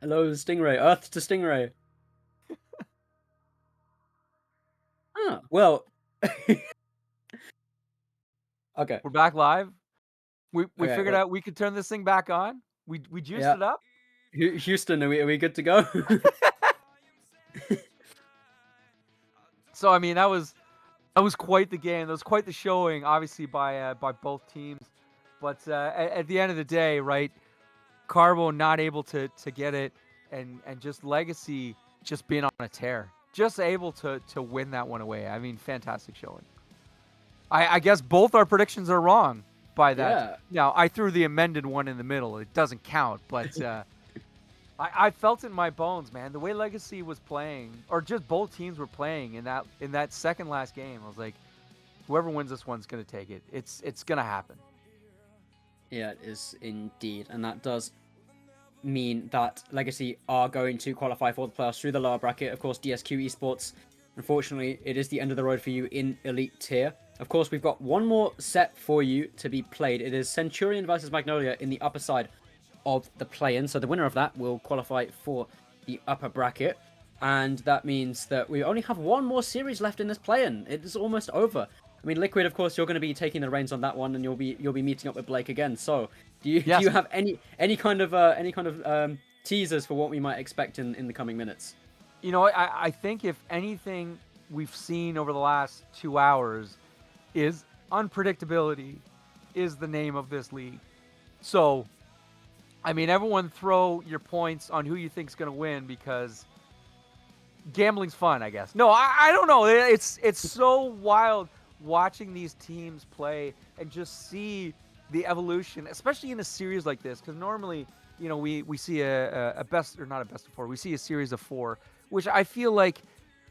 Hello, Stingray. Earth to Stingray. Well. Okay. We're back live. We Okay. figured Well, out we could turn this thing back on. We juiced yeah. it up. Houston, are we good to go? So I mean, that was quite the game. That was quite the showing, obviously by both teams. But at the end of the day, right? Carbo not able to get it, and just Legacy just being on a tear, just able to win that one away. I mean, fantastic showing. I guess both our predictions are wrong by that. Yeah. Now I threw the amended one in the middle. It doesn't count, but I felt it in my bones, man. The way Legacy was playing, or just both teams were playing in that second last game, I was like, whoever wins this one's gonna take it. It's gonna happen. Yeah, it is indeed, and that does mean that Legacy are going to qualify for the playoffs through the lower bracket. Of course, DSQ Esports, unfortunately, it is the end of the road for you in Elite Tier. Of course, we've got one more set for you to be played. It is Centurion versus Magnolia in the upper side of the play-in. So the winner of that will qualify for the upper bracket. And that means that we only have one more series left in this play-in. It is almost over. I mean, Liquid, of course, you're going to be taking the reins on that one, and you'll be meeting up with Blake again. So, do Yes. you have any kind of teasers for what we might expect in the coming minutes? I think if anything we've seen over the last 2 hours is unpredictability is the name of this league. So, I mean, everyone throw your points on who you think's going to win because gambling's fun, I guess. No, I don't know. It's so wild watching these teams play and just see the evolution, especially in a series like this. Because normally, we see a best, or not a best of four. We see a series of four, which I feel like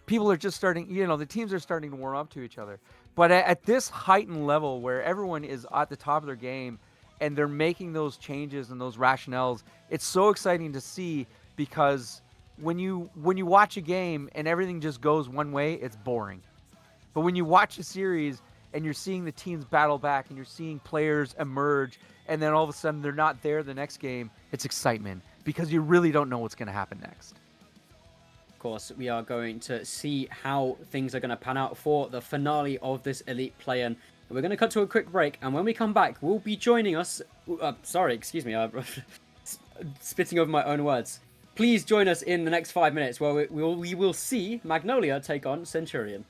people are just starting. The teams are starting to warm up to each other. But at this heightened level where everyone is at the top of their game and they're making those changes and those rationales, it's so exciting to see because when you watch a game and everything just goes one way, it's boring. But when you watch a series and you're seeing the teams battle back and you're seeing players emerge and then all of a sudden they're not there the next game, it's excitement because you really don't know what's going to happen next. Of course, we are going to see how things are going to pan out for the finale of this Elite Play-In. We're going to cut to a quick break, and when we come back, we'll be joining us... sorry, excuse me, spitting over my own words. Please join us in the next 5 minutes where we will see Magnolia take on Centurion.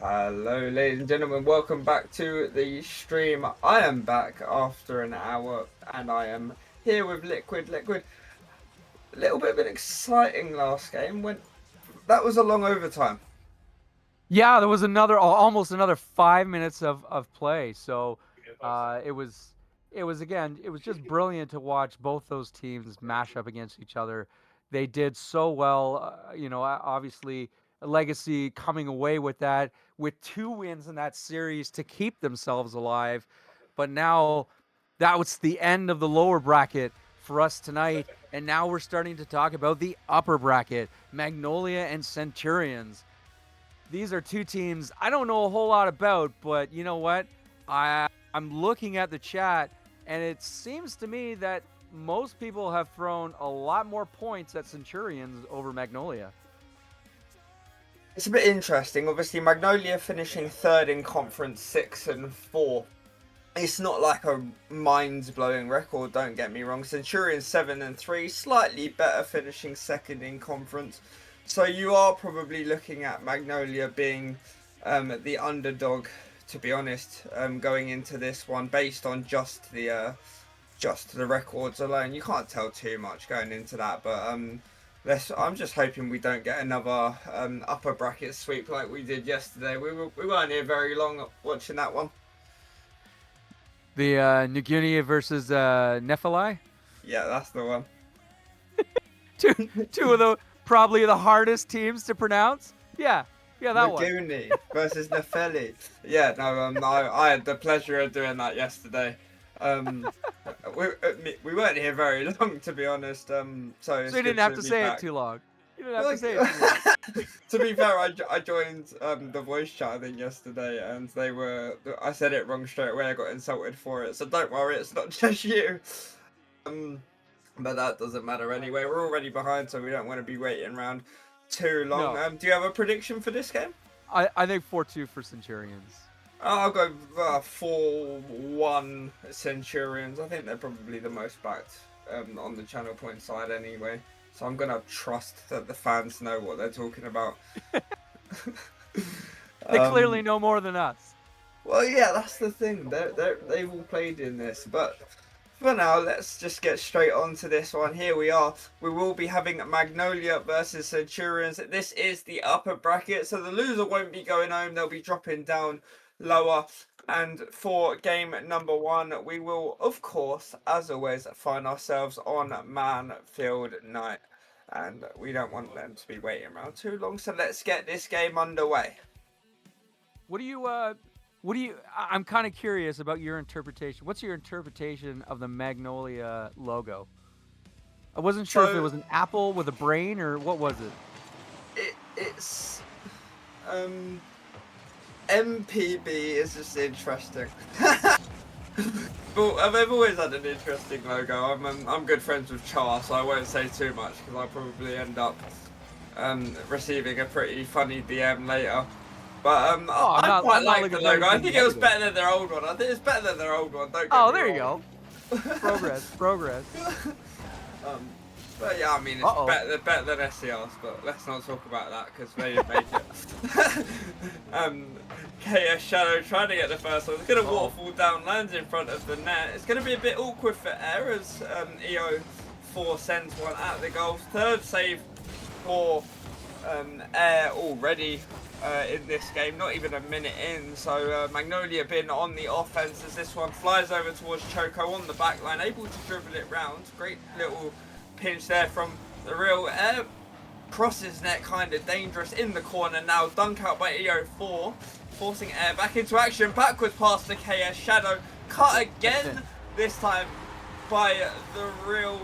Hello, ladies and gentlemen. Welcome back to the stream. I am back after an hour, and I am here with Liquid. Liquid, a little bit of an exciting last game. That was a long overtime. Yeah, there was almost another 5 minutes of play. So it was just brilliant to watch both those teams mash up against each other. They did so well. Obviously, Legacy coming away with that with 2 wins in that series to keep themselves alive. But now that was the end of the lower bracket for us tonight, and now we're starting to talk about the upper bracket, Magnolia and Centurions. These are two teams I don't know a whole lot about, but you know what? I'm looking at the chat, and it seems to me that most people have thrown a lot more points at Centurions over Magnolia. It's a bit interesting. Obviously, Magnolia finishing third in conference, 6-4. It's not like a mind-blowing record, don't get me wrong. Centurions 7-3, slightly better, finishing second in conference. So you are probably looking at Magnolia being the underdog, to be honest, going into this one based on just the records alone. You can't tell too much going into that, but I'm just hoping we don't get another upper bracket sweep like we did yesterday. We weren't here very long watching that one. The Ngunia versus Nephilim? Yeah, that's the one. two of the probably the hardest teams to pronounce. Yeah, that one. Ngunia versus Nepheli. Yeah, no, I had the pleasure of doing that yesterday. We weren't here very long, to be honest. So you didn't have to say it too long. You didn't have to say it too long. To be fair, I joined the voice chat I think yesterday, and I said it wrong straight away. I got insulted for it, so don't worry, it's not just you. But that doesn't matter anyway. We're already behind, so we don't want to be waiting around too long. No. Do you have a prediction for this game? I think 4-2 for Centurions. I'll go 4-1 Centurions. I think they're probably the most backed on the channel point side anyway. So I'm going to trust that the fans know what they're talking about. They clearly know more than us. Well, yeah, that's the thing. They've all played in this. But for now, let's just get straight on to this one. Here we are. We will be having Magnolia versus Centurions. This is the upper bracket, so the loser won't be going home. They'll be dropping down lower. And for game number one, we will, of course, as always, find ourselves on Manfield Night. And we don't want them to be waiting around too long, so let's get this game underway. I'm kind of curious about your interpretation. What's your interpretation of the Magnolia logo? I wasn't sure if it was an apple with a brain or what was it? It's MPB is just interesting. Well, I've always had an interesting logo. I'm good friends with Char, so I won't say too much because I'll probably end up receiving a pretty funny DM later. But I quite like the logo. I think it was better than their old one. I think it's better than their old one. Don't get me there wrong. You go. Progress. But yeah, I mean, it's better than SCRs, but let's not talk about that because they didn't make it. KS Shadow trying to get the first one. It's going to waterfall down, lands in front of the net. It's going to be a bit awkward for Air as EO4 sends one at the goal. Third save for Air already in this game, not even a minute in. So Magnolia been on the offense as this one flies over towards Choco on the back line, able to dribble it round. Great little pinch there from the real Air. Crosses net, kind of dangerous in the corner now. Dunk out by EO4, forcing Air back into action. Backwards pass to KS Shadow. Cut again, this time by the real.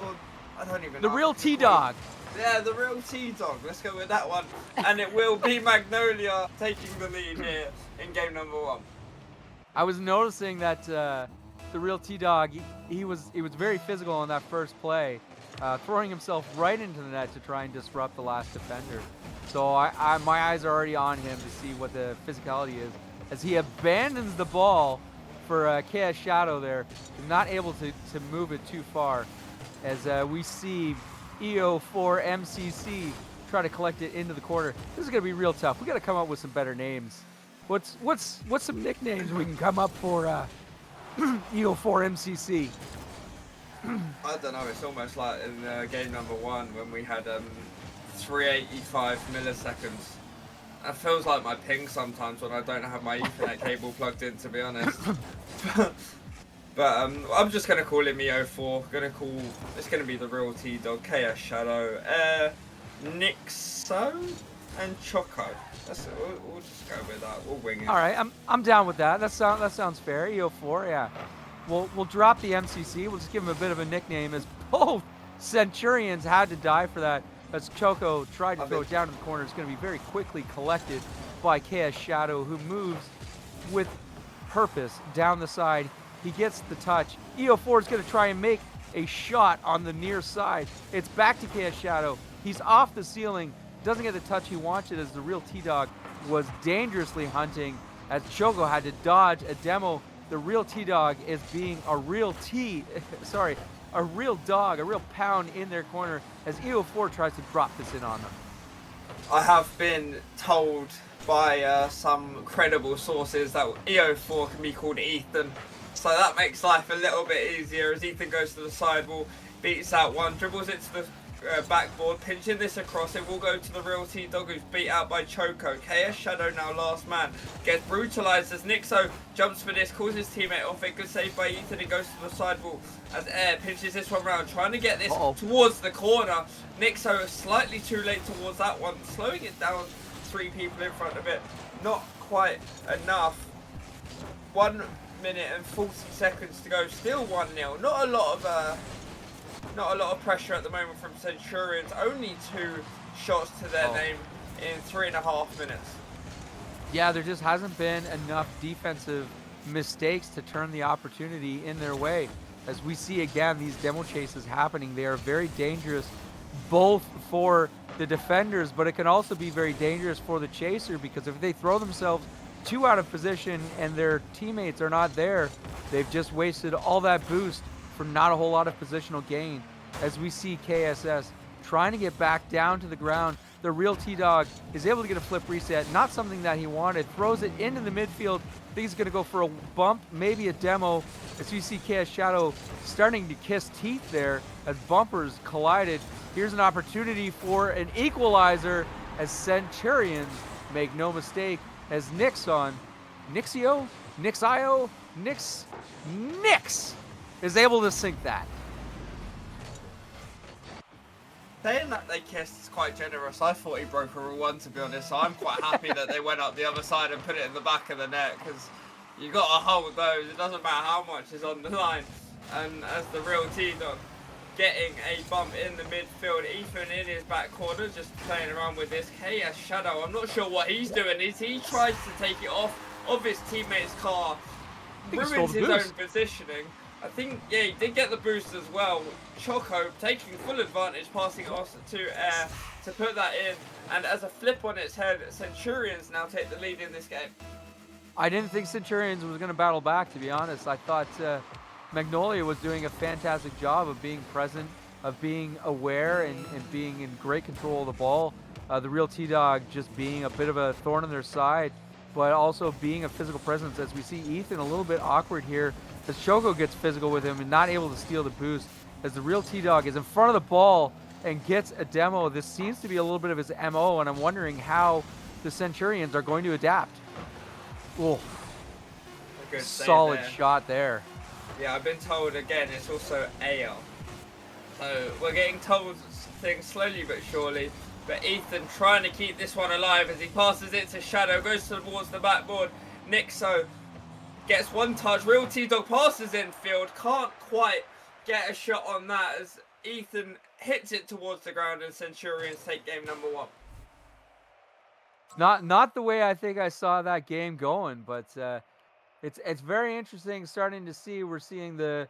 Well, I don't even know. The real T-Dog. Yeah, the real T-Dog. Let's go with that one. And it will be Magnolia taking the lead here in game number one. I was noticing that the real T-Dog, he was very physical on that first play, throwing himself right into the net to try and disrupt the last defender. So my eyes are already on him to see what the physicality is as he abandons the ball for KS Shadow there, not able to move it too far, as we see EO4 MCC try to collect it into the corner. This is going to be real tough. We got to come up with some better names. What's some nicknames we can come up for EO4 MCC? I don't know, it's almost like in game number 1 when we had 385 milliseconds. It feels like my ping sometimes when I don't have my Ethernet cable plugged in, to be honest. But I'm just going to call him EO4. It's going to be the real T-Dog, KS Shadow, Nixo, and Choco. We'll just go with that. We'll wing it. All right, I'm down with that. That sounds fair. EO4, yeah. We'll drop the MCC. We'll just give him a bit of a nickname, as both Centurions had to die for that. As Choco tried to throw it down to the corner, it's going to be very quickly collected by KS Shadow, who moves with purpose down the side. He gets the touch. EO4 is going to try and make a shot on the near side. It's back to KS Shadow. He's off the ceiling. Doesn't get the touch he wanted, as the real T-Dog was dangerously hunting, as Choco had to dodge a demo. The real T-Dog is being a real dog, a real pound in their corner, as EO4 tries to drop this in on them. I have been told by some credible sources that EO4 can be called Ethan, so that makes life a little bit easier, as Ethan goes to the sidewall, beats out one, dribbles it to the backboard, pinching this across. It will go to the real T-Dog, who's beat out by Choco. KS Shadow now last man, gets brutalized as Nixo jumps for this, calls his teammate off it. Good save by Ethan. It goes to the sidewall as Air pinches this one round, trying to get this towards the corner. Nixo slightly too late towards that one, slowing it down. 3 people in front of it, not quite enough. 1 minute and 40 seconds to go, still 1-0. Not a lot of pressure at the moment from Centurions. Only 2 shots to their name in 3.5 minutes. Yeah, there just hasn't been enough defensive mistakes to turn the opportunity in their way. As we see again, these demo chases happening, they are very dangerous, both for the defenders, but it can also be very dangerous for the chaser, because if they throw themselves too out of position and their teammates are not there, they've just wasted all that boost for not a whole lot of positional gain. As we see KSS trying to get back down to the ground, the real T-Dog is able to get a flip reset, not something that he wanted, throws it into the midfield. I think he's going to go for a bump, maybe a demo, as you see KS Shadow starting to kiss teeth there as bumpers collided. Here's an opportunity for an equalizer, as Centurions make no mistake, as Nixo is able to sink that. Saying that they kissed is quite generous. I thought he broke a rule 1, to be honest, so I'm quite happy that they went up the other side and put it in the back of the net, because you got to hold those. It doesn't matter how much is on the line. And as the real T-Dog getting a bump in the midfield, Ethan in his back corner just playing around with this. KS Shadow, I'm not sure what he's doing. He tries to take it off of his teammate's car, ruins his own positioning. I think, yeah, he did get the boost as well. Choco taking full advantage, passing it off to Air to put that in. And as a flip on its head, Centurions now take the lead in this game. I didn't think Centurions was going to battle back, to be honest. I thought Magnolia was doing a fantastic job of being present, of being aware, and being in great control of the ball. The real T-Dog just being a bit of a thorn on their side, but also being a physical presence, as we see Ethan a little bit awkward here, as Choco gets physical with him and not able to steal the boost, as the real T-Dog is in front of the ball and gets a demo. This seems to be a little bit of his MO, and I'm wondering how the Centurions are going to adapt. Oh, solid shot there. Yeah, I've been told again it's also AL. So we're getting told things slowly but surely. But Ethan trying to keep this one alive as he passes it to Shadow, goes towards the backboard. Nixo gets one touch, real T-Dog passes infield, can't quite get a shot on that as Ethan hits it towards the ground, and Centurions take game number 1. Not the way I think I saw that game going, but it's very interesting starting to see. We're seeing the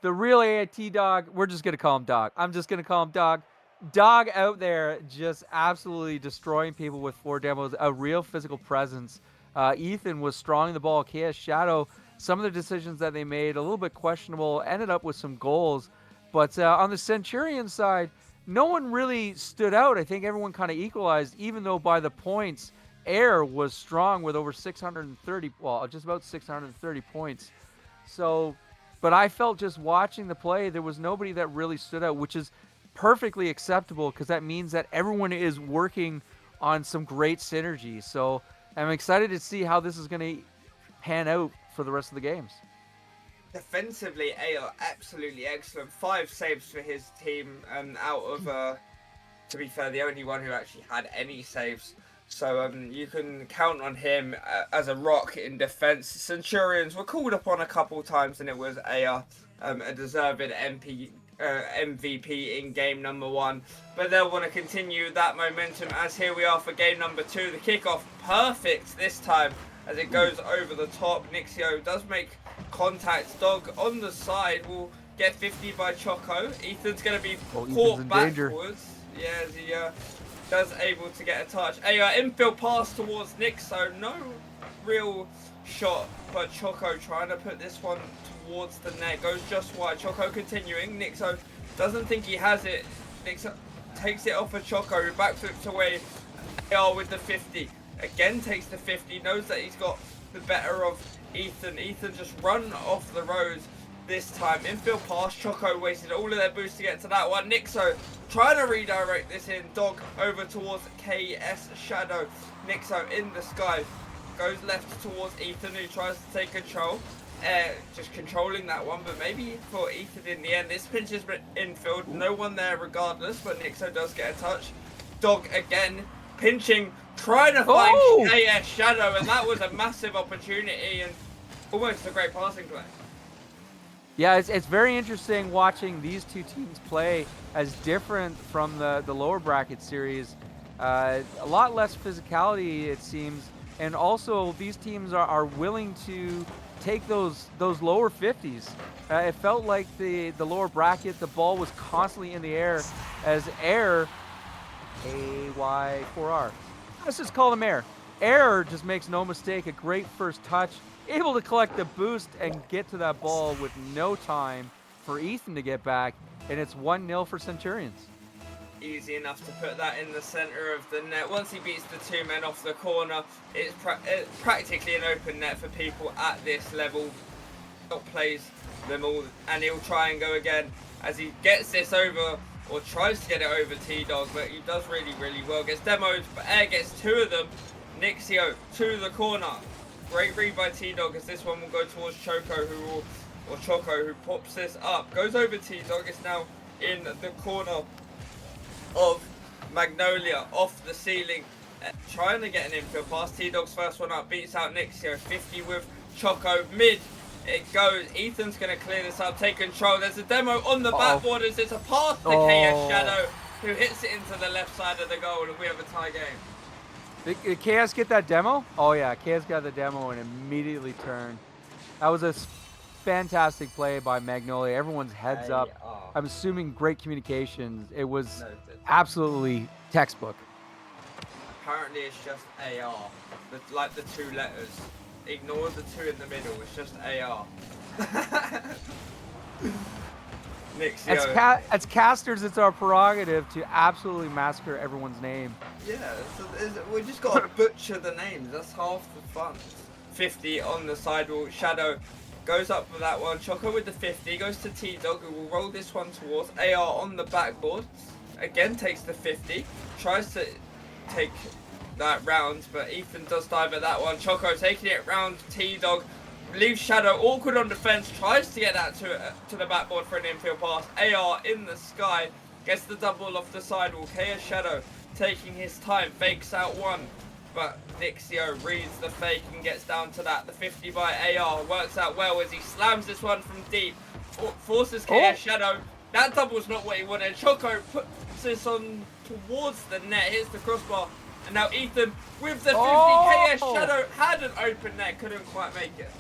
real AIT Dog. We're just gonna call him Dog. I'm just gonna call him Dog. Dog out there just absolutely destroying people with 4 demos. A real physical presence. Ethan was strong in the ball. KS Shadow, some of the decisions that they made a little bit questionable. Ended up with some goals, but on the Centurion side, no one really stood out. I think everyone kind of equalized, even though by the points, Air was strong with over 630, well, just about 630 points. So, but I felt just watching the play, there was nobody that really stood out, which is perfectly acceptable because that means that everyone is working on some great synergy. So I'm excited to see how this is going to pan out for the rest of the games. Defensively, AR absolutely excellent. 5 saves for his team, and out of, to be fair, the only one who actually had any saves. So you can count on him as a rock in defense. Centurions were called upon a couple times, and it was AR, a deserved MVP in game number 1. But they'll want to continue that momentum as here we are for game number 2. The kickoff perfect this time as it goes over the top. Nixio does make contact. Dog on the side will get 50 by Choco. Ethan's going to be caught backwards. Yeah, as he does able to get a touch. A infield pass towards Nixo. No real shot, but Choco trying to put this one towards the net. Goes just wide. Choco continuing. Nixo doesn't think he has it. Nixo takes it off of Choco, who backflips away. AR with the 50. Again takes the 50. Knows that he's got the better of Ethan. Ethan just run off the roads this time. Infield pass. Choco wasted all of their boost to get to that one. Nixo trying to redirect this in. Dog over towards KS Shadow. Nixo in the sky. Goes left towards Ethan, who tries to take control. Just controlling that one, but maybe for Ethan in the end. This pinches infield. No one there regardless, but Nixo does get a touch. Dog again pinching, trying to find KS Shadow, and that was a massive opportunity and almost a great passing play. Yeah, it's very interesting watching these two teams play as different from the lower bracket series. A lot less physicality, it seems, and also these teams are willing to take those lower 50s. It felt like the lower bracket, the ball was constantly in the air as Air, AY4R. Let's just call him Air. Air just makes no mistake, a great first touch, able to collect the boost and get to that ball with no time for Ethan to get back, and it's 1-0 for Centurions. Easy enough to put that in the center of the net. Once he beats the 2 men off the corner, it's practically an open net for people at this level. Outplays them all, and he'll try and go again as he gets this over, or tries to get it over T-Dog, but he does really, really well. Gets demoed, but Air gets 2 of them. Nixio to the corner. Great read by T-Dog as this one will go towards Choco, Choco, who pops this up. Goes over T-Dog, it's now in the corner of Magnolia, off the ceiling. Trying to get an infield pass. T-Dog's first one up, beats out Nixio. 50 with Choco, mid. It goes. Ethan's going to clear this up, take control. There's a demo on the backboard as it's a pass to KS Shadow, who hits it into the left side of the goal, and we have a tie game. Did KS get that demo? Oh yeah, KS got the demo and immediately turned. That was a fantastic play by Magnolia. Everyone's heads up. I'm assuming great communications. It was absolutely textbook. Apparently it's just AR, like the 2 letters. Ignore the 2 in the middle, it's just AR. Nixio. As casters, it's our prerogative to absolutely massacre everyone's name. Yeah, we just got to butcher the names, that's half the fun. 50 on the sidewall, Shadow goes up for that one. Choco with the 50, goes to T-Dog, who will roll this one towards AR on the backboard. Again takes the 50, tries to take that round, but Ethan does dive at that one. Choco taking it round T-Dog, leaves Shadow awkward on defense, tries to get that to the backboard for an infield pass. AR in the sky, gets the double off the sidewall. KS Shadow taking his time, fakes out one, but Nixio reads the fake and gets down to that. The 50 by AR works out well as he slams this one from deep, forces KS Shadow. That double's not what he wanted. Choco puts this on towards the net, hits the crossbar, and now Ethan with the 50. KS Shadow had an open net, couldn't quite make it.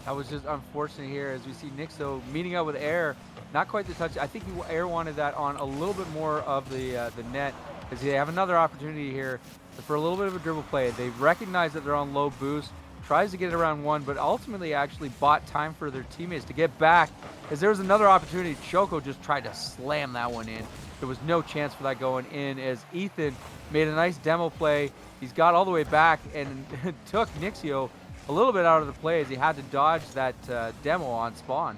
That was just unfortunate here as we see Nixo meeting up with Air. Not quite the touch. I think Air wanted that on a little bit more of the net as they have another opportunity here for a little bit of a dribble play. They recognize that they're on low boost, tries to get it around 1, but ultimately actually bought time for their teammates to get back as there was another opportunity. Choco just tried to slam that one in. There was no chance for that going in, as Ethan made a nice demo play. He's got all the way back and took Nixio a little bit out of the play, as he had to dodge that demo on spawn.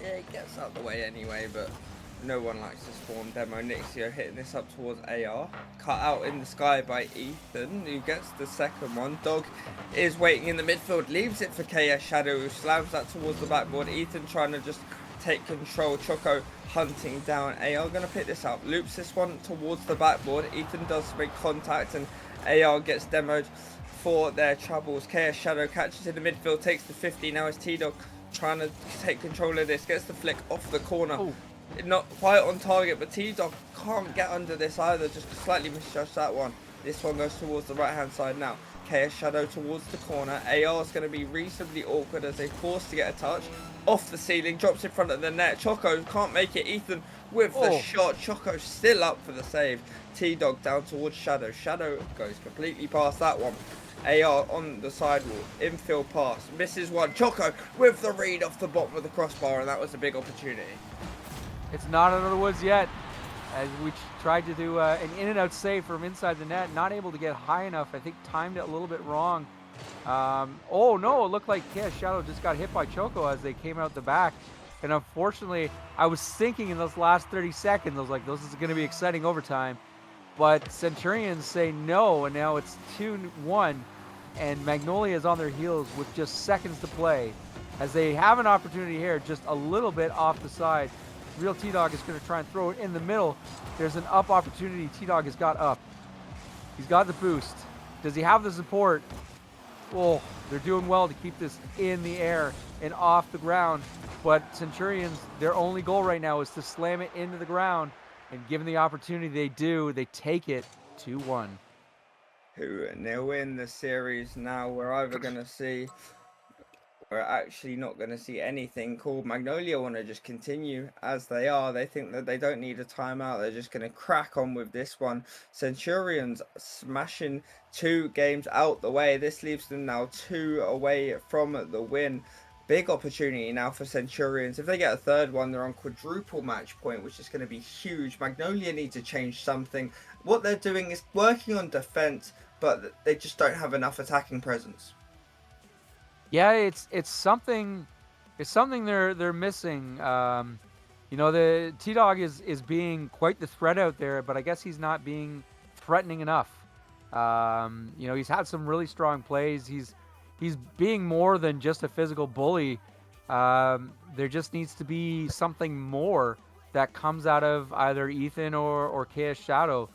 Yeah, it gets out the way anyway, but no one likes to spawn demo. Nixio hitting this up towards AR. Cut out in the sky by Ethan, who gets the second one. Dog is waiting in the midfield, leaves it for KS Shadow, who slams that towards the backboard. Ethan trying to just take control. Choco hunting down. AR going to pick this up. Loops this one towards the backboard. Ethan does make contact, and AR gets demoed for their troubles. KS Shadow catches in the midfield, takes the 50. Now it's T-Dog trying to take control of this. Gets the flick off the corner. Ooh. Not quite on target, but T-Dog can't get under this either. Just slightly misjudged that one. This one goes towards the right-hand side now. KS Shadow towards the corner. AR is going to be reasonably awkward as they force to get a touch. Off the ceiling, drops in front of the net. Choco can't make it. Ethan with the shot. Choco still up for the save. T-Dog down towards Shadow. Shadow goes completely past that one. AR on the sidewall. Infield pass. Misses one. Choco with the read off the bottom of the crossbar, and that was a big opportunity. It's not out of the woods yet, as we tried to do an in and out save from inside the net. Not able to get high enough. I think timed it a little bit wrong. Oh no, it looked like Shadow just got hit by Choco as they came out the back. And unfortunately, I was thinking in those last 30 seconds, I was like, this is going to be exciting overtime. But Centurions say no, and now it's 2-1. And Magnolia is on their heels with just seconds to play, as they have an opportunity here, just a little bit off the side. Real T-Dog is going to try and throw it in the middle. There's an up opportunity. T-Dog has got up. He's got the boost. Does he have the support? Oh, they're doing well to keep this in the air and off the ground. But Centurions, their only goal right now is to slam it into the ground. And given the opportunity they do, they take it 2-1. 2-0 in the series now. We're either going to see... We're actually not going to see anything called. Magnolia want to just continue as they are. They think that they don't need a timeout. They're just going to crack on with this one. Centurions smashing 2 games out the way. This leaves them now 2 away from the win. Big opportunity now for Centurions. If they get a third one, they're on quadruple match point, which is going to be huge. Magnolia need to change something. What they're doing is working on defense, but they just don't have enough attacking presence. Yeah, it's something they're missing. You know, the T-Dog is being quite the threat out there, but I guess he's not being threatening enough. You know, he's had some really strong plays. He's being more than just a physical bully. There just needs to be something more that comes out of either Ethan or KS Shadow.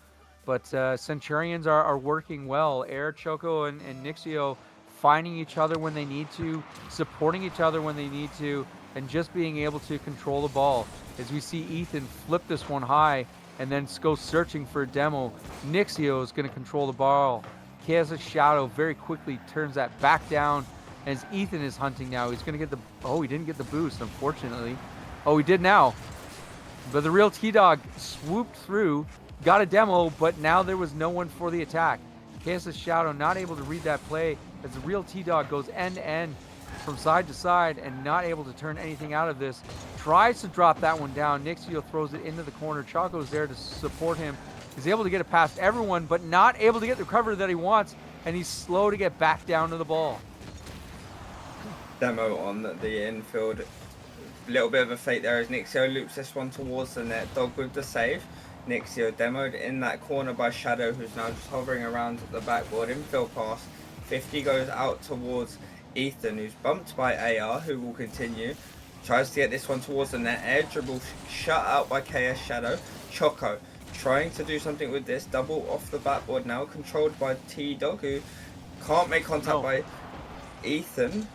But Centurions are working well. Air, Choco, and Nixio finding each other when they need to, supporting each other when they need to, and just being able to control the ball. As we see Ethan flip this one high and then go searching for a demo. Nixio is going to control the ball. KS Shadow very quickly turns that back down as Ethan is hunting now. He's going to get the... Oh, he didn't get the boost, unfortunately. Oh, he did now. But the real T-Dog swooped through, got a demo, but now there was no one for the attack. KS Shadow not able to read that play as the real T-Dog goes end to end from side to side and not able to turn anything out of this. Tries to drop that one down. Nixio throws it into the corner. Choco's there to support him. He's able to get it past everyone, but not able to get the cover that he wants, and he's slow to get back down to the ball. Demo on the infield. A little bit of a fake there as Nixio loops this one towards the net. Dog with the save. Nixio demoed in that corner by Shadow, who's now just hovering around the backboard. Infield pass. 50 goes out towards Ethan, who's bumped by AR, who will continue. Tries to get this one towards the net. Air dribble shut out by KS Shadow. Choco trying to do something with this. Double off the backboard now, controlled by T-Dog, who can't make contact by Ethan.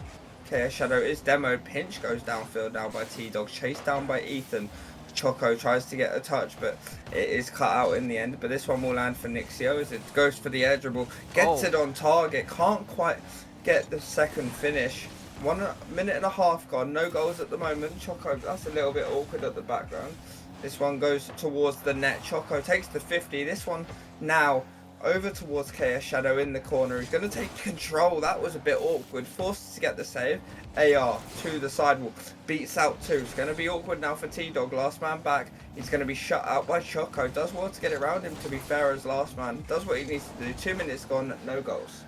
KS Shadow is demoed. Pinch goes downfield now by T-Dog. Chased down by Ethan. Choco tries to get a touch, but it is cut out in the end. But this one will land for Nixio as it goes for the air dribble. Gets it on target. Can't quite get the second finish. 1 minute and a half gone. No goals at the moment. Choco, that's a little bit awkward at the background. This one goes towards the net. Choco takes the 50. This one now over towards KS Shadow in the corner. He's going to take control. That was a bit awkward. Forced to get the save. AR to the sidewalk. Beats out 2. It's going to be awkward now for T-Dog. Last man back. He's going to be shut out by Choco. Does well to get it around him, to be fair, as last man. Does what he needs to do. 2 minutes gone, no goals.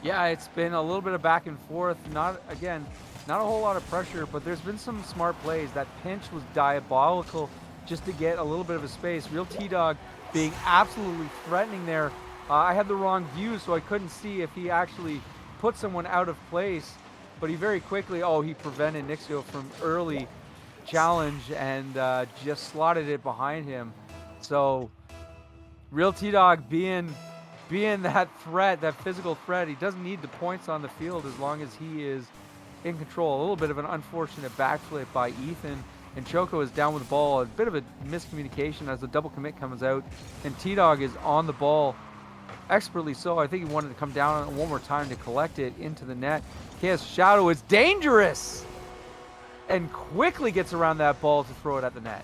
Yeah, it's been a little bit of back and forth. Not a whole lot of pressure, but there's been some smart plays. That pinch was diabolical just to get a little bit of a space. Real T-Dog being absolutely threatening there. I had the wrong view, so I couldn't see if he actually put someone out of place. But he very quickly, he prevented Nixio from early challenge and just slotted it behind him. So Real T-Dog being that threat, that physical threat, he doesn't need the points on the field as long as he is in control. A little bit of an unfortunate backflip by Ethan, and Choco is down with the ball. A bit of a miscommunication as the double commit comes out, and T-Dog is on the ball, expertly so. I think he wanted to come down one more time to collect it into the net. KS Shadow is dangerous and quickly gets around that ball to throw it at the net.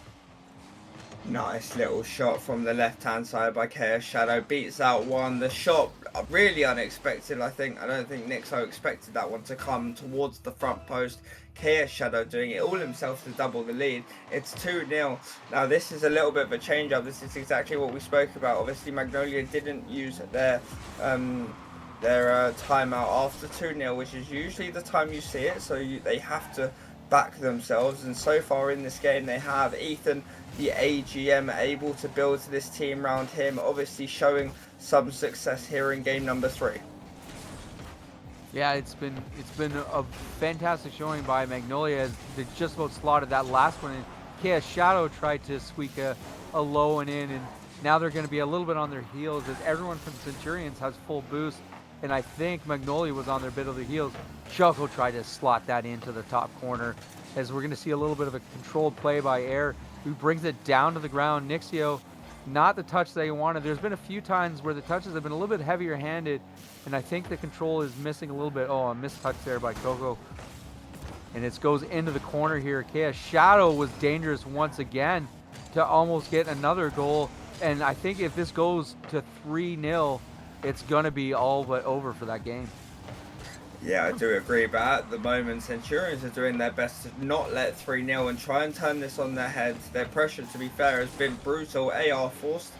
Nice little shot from the left-hand side by KS Shadow. Beats out 1. The shot, really unexpected, I think. I don't think Nixo expected that one to come towards the front post. KS Shadow doing it all himself to double the lead. It's 2-0. Now, this is a little bit of a change-up. This is exactly what we spoke about. Obviously, Magnolia didn't use their timeout after 2-0, which is usually the time you see it. So they have to back themselves, and so far in this game they have. Ethan, the AGM, able to build this team around him, obviously showing some success here in game number 3. Yeah, it's been a fantastic showing by Magnolia as they just about slotted that last one in. KS Shadow tried to squeak a low one in, and now they're going to be a little bit on their heels as everyone from Centurions has full boost, and I think Magnolia was on their bit of their heels. Choco tried to slot that into the top corner as we're going to see a little bit of a controlled play by Air, who brings it down to the ground. Nixio, not the touch that he wanted. There's been a few times where the touches have been a little bit heavier handed, and I think the control is missing a little bit. A missed touch there by Coco. And it goes into the corner here. KS Shadow was dangerous once again to almost get another goal. And I think if this goes to 3-0, it's going to be all but over for that game. Yeah, I do agree, but at the moment Centurions are doing their best to not let 3-0 and try and turn this on their heads. Their pressure, to be fair, has been brutal. AR forced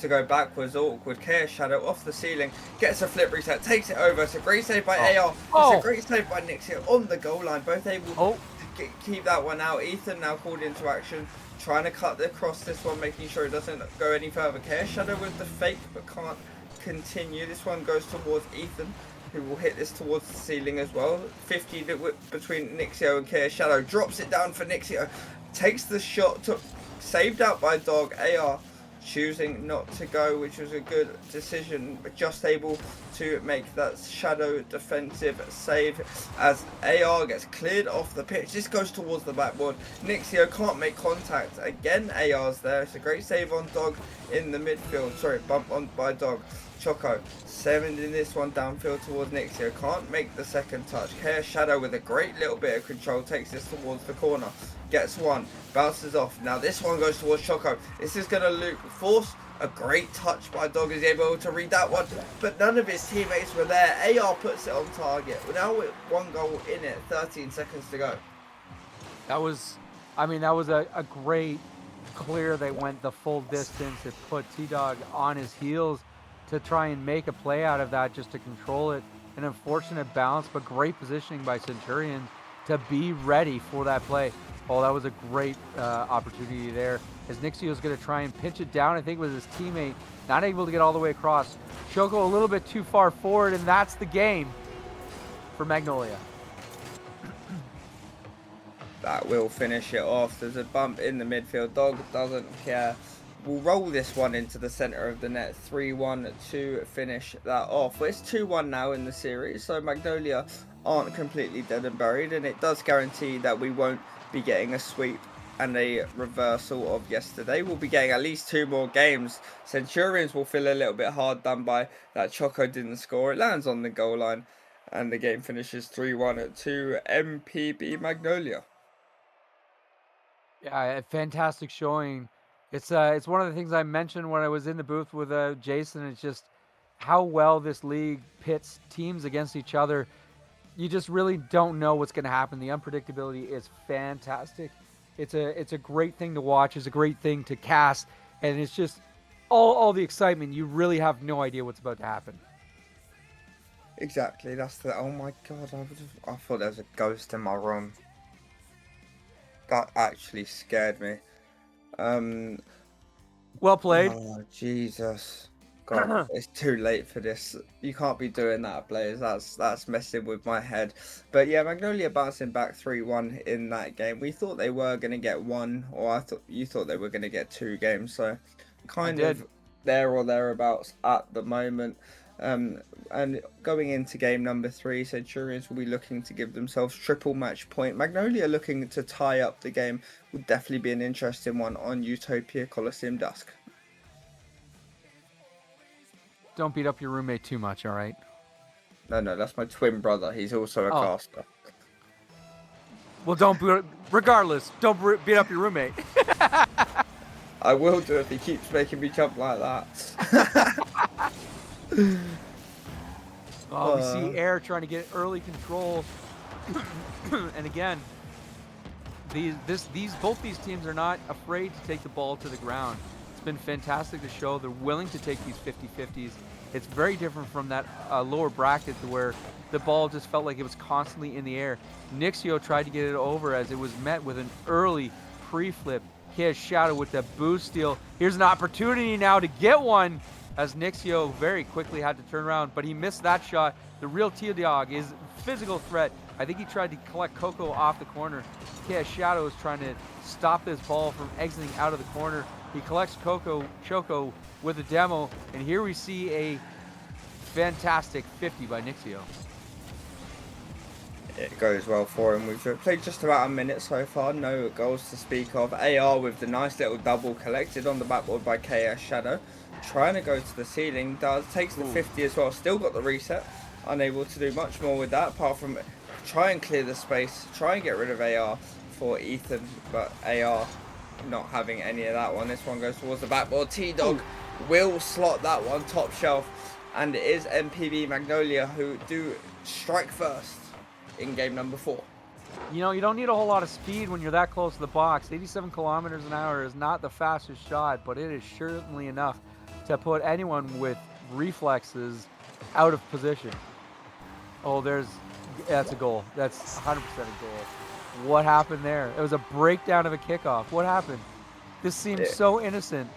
to go backwards, awkward. KS Shadow off the ceiling, gets a flip reset, takes it over. It's a great save by AR. It's a great save by Nixio on the goal line. Both able to keep that one out. Ethan now called into action, trying to cut across this one, making sure it doesn't go any further. KS Shadow with the fake, but can't continue. This one goes towards Ethan, who will hit this towards the ceiling as well. 50 between Nixio and KS Shadow. Drops it down for Nixio. Takes the shot, saved out by Dog. AR choosing not to go, which was a good decision, but just able to make that Shadow defensive save as AR gets cleared off the pitch. This goes towards the backboard. Nixio can't make contact. Again, AR's there. It's a great save on Dog in the midfield. Sorry, bump on by Dog. Choco sending this one downfield towards Nixio. Can't make the second touch. KS Shadow with a great little bit of control takes this towards the corner. Gets one. Bounces off. Now this one goes towards Choco. This is going to force a great touch by Dog. Is able to read that one, but none of his teammates were there. AR puts it on target. Now with 1 goal in it. 13 seconds to go. That was a great clear. They went the full distance. It put T-Dog on his heels to try and make a play out of that, just to control it. An unfortunate bounce, but great positioning by Centurion to be ready for that play. That was a great opportunity there, as Nixio is going to try and pitch it down, I think, with his teammate, not able to get all the way across. Choco a little bit too far forward, and that's the game for Magnolia. That will finish it off. There's a bump in the midfield. Dog doesn't care. We'll roll this one into the center of the net. 3-1 to finish that off. Well, it's 2-1 now in the series, so Magnolia aren't completely dead and buried, and it does guarantee that we won't be getting a sweep and a reversal of yesterday. We'll be getting at least 2 more games. Centurions will feel a little bit hard done by that Choco didn't score. It lands on the goal line, and the game finishes 3-1 to MPB Magnolia. Yeah, a fantastic showing It's one of the things I mentioned when I was in the booth with Jason. It's just how well this league pits teams against each other. You just really don't know what's going to happen. The unpredictability is fantastic. It's a great thing to watch. It's a great thing to cast, and it's just all the excitement. You really have no idea what's about to happen. Exactly. That's the. Oh my god! I thought there was a ghost in my room. That actually scared me. Well played. Oh Jesus! God, it's too late for this. You can't be doing that, players. That's messing with my head. But yeah, Magnolia bouncing back 3-1 in that game. We thought they were gonna get one, or you thought they were gonna get 2 games. So kind of there or thereabouts at the moment. And going into game number 3, Centurions will be looking to give themselves triple match point. Magnolia looking to tie up the game would definitely be an interesting one on Utopia Coliseum Dusk. Don't beat up your roommate too much, all right? No, that's my twin brother. He's also a caster. Well, regardless, don't beat up your roommate. I will do if he keeps making me jump like that. We see Air trying to get early control. And again, both these teams are not afraid to take the ball to the ground. It's been fantastic to show they're willing to take these 50-50s. It's very different from that lower bracket where the ball just felt like it was constantly in the air. Nixio tried to get it over as it was met with an early pre-flip. He has Shadow with the boost steal. Here's an opportunity now to get one as Nixio very quickly had to turn around, but he missed that shot. The real T-Dog is physical threat. I think he tried to collect Coco off the corner. Chaos Shadow is trying to stop this ball from exiting out of the corner. He collects Choco with a demo, and here we see a fantastic 50 by Nixio. It goes well for him. We've played just about a minute so far, no goals to speak of. AR with the nice little double collected on the backboard by KS Shadow. Trying to go to the ceiling, takes the 50 as well, still got the reset. Unable to do much more with that apart from try and clear the space, try and get rid of AR for Ethan, but AR not having any of that one. This one goes towards the backboard. T-Dog will slot that one top shelf, and it is MPB Magnolia who do strike first in game number 4. You know, you don't need a whole lot of speed when you're that close to the box. 87 kilometers an hour is not the fastest shot, but it is certainly enough to put anyone with reflexes out of position. Oh, that's a goal. That's 100% a goal. What happened there? It was a breakdown of a kickoff. What happened? This seems so innocent.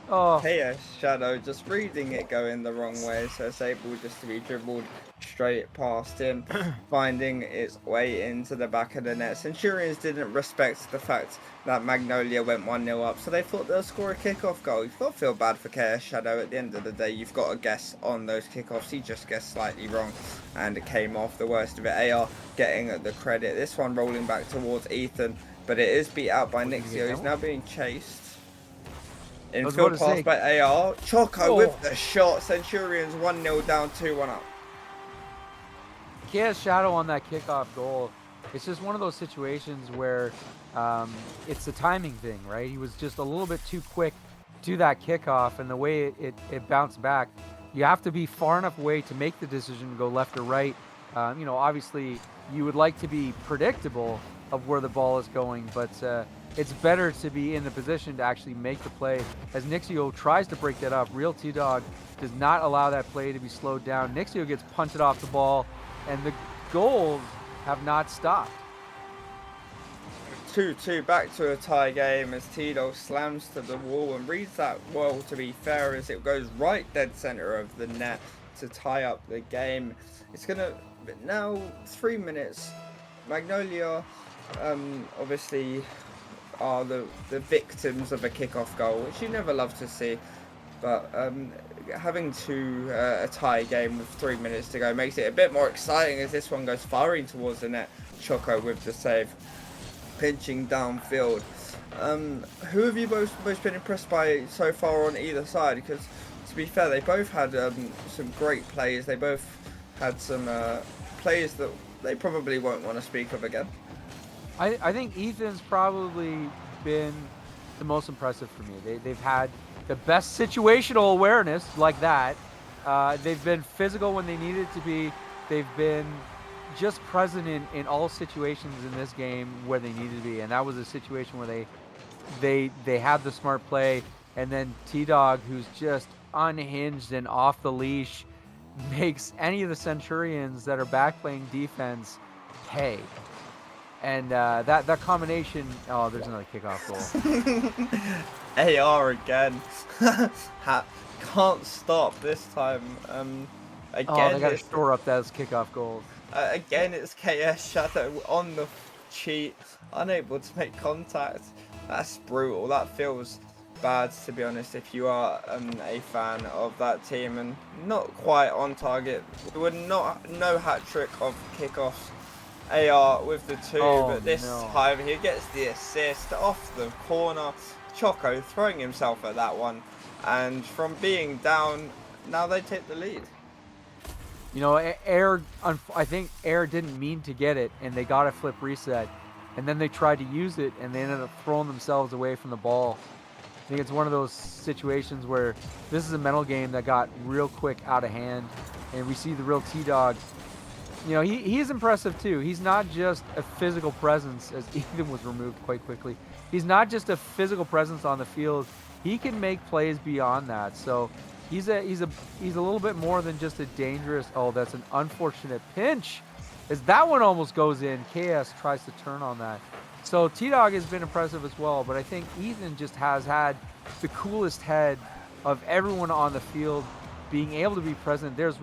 Oh. KS Shadow just reading it going the wrong way, so it's able just to be dribbled straight past him, finding its way into the back of the net. Centurions didn't respect the fact that Magnolia went 1-0 up, so they thought they'll score a kickoff goal. You've got to feel bad for KS Shadow. At the end of the day, you've got to guess on those kickoffs. He just guessed slightly wrong, and it came off. The worst of it. AR getting the credit. This one rolling back towards Ethan, but it is beat out by Nixio. He's now being chased. Infield pass by AR. Choco with the shot. Centurions 1-0 down, 2-1 up. KS Shadow on that kickoff goal. It's just one of those situations where it's a timing thing, right? He was just a little bit too quick to that kickoff, and the way it bounced back. You have to be far enough away to make the decision to go left or right. Obviously, you would like to be predictable of where the ball is going, but it's better to be in the position to actually make the play. As Nixio tries to break that up, Real T-Dog does not allow that play to be slowed down. Nixio gets punted off the ball, and the goals have not stopped. 2-2, back to a tie game as T-Dog slams to the wall and reads that well, to be fair, as it goes right dead center of the net to tie up the game. It's gonna now 3 minutes. Magnolia obviously are the victims of a kickoff goal, which you never love to see, but having a tie game with 3 minutes to go makes it a bit more exciting as this one goes firing towards the net. Choco with the save, pinching downfield. Who have you both been impressed by so far on either side? Because to be fair, they both had some great plays. They both had some plays that they probably won't want to speak of again. I think Ethan's probably been the most impressive for me. They've had the best situational awareness like that. They've been physical when they needed to be. They've been just present in all situations in this game where they needed to be, and that was a situation where they had the smart play, and then T-Dog, who's just unhinged and off the leash, makes any of the Centurions that are back playing defense pay. And that combination, oh, there's another kickoff goal. AR again. Can't stop this time. Again, they got to store up those kickoff goals. Again, it's KS Shadow on the cheat, unable to make contact. That's brutal. That feels bad, to be honest, if you are a fan of that team, and not quite on target. We were no hat trick of kickoffs. AR with the 2, but this time he gets the assist off the corner. Choco throwing himself at that one, and from being down, now they take the lead. You know, I think Air didn't mean to get it, and they got a flip reset, and then they tried to use it, and they ended up throwing themselves away from the ball. I think it's one of those situations where this is a mental game that got real quick out of hand, and we see the real T-Dog. You know, he's impressive too. He's not just a physical presence, as Ethan was removed quite quickly. He's not just a physical presence on the field. He can make plays beyond that. So he's a little bit more than just a dangerous. Oh, that's an unfortunate pinch, as that one almost goes in. KS tries to turn on that. So T-Dog has been impressive as well, but I think Ethan just has had the coolest head of everyone on the field, being able to be present. There's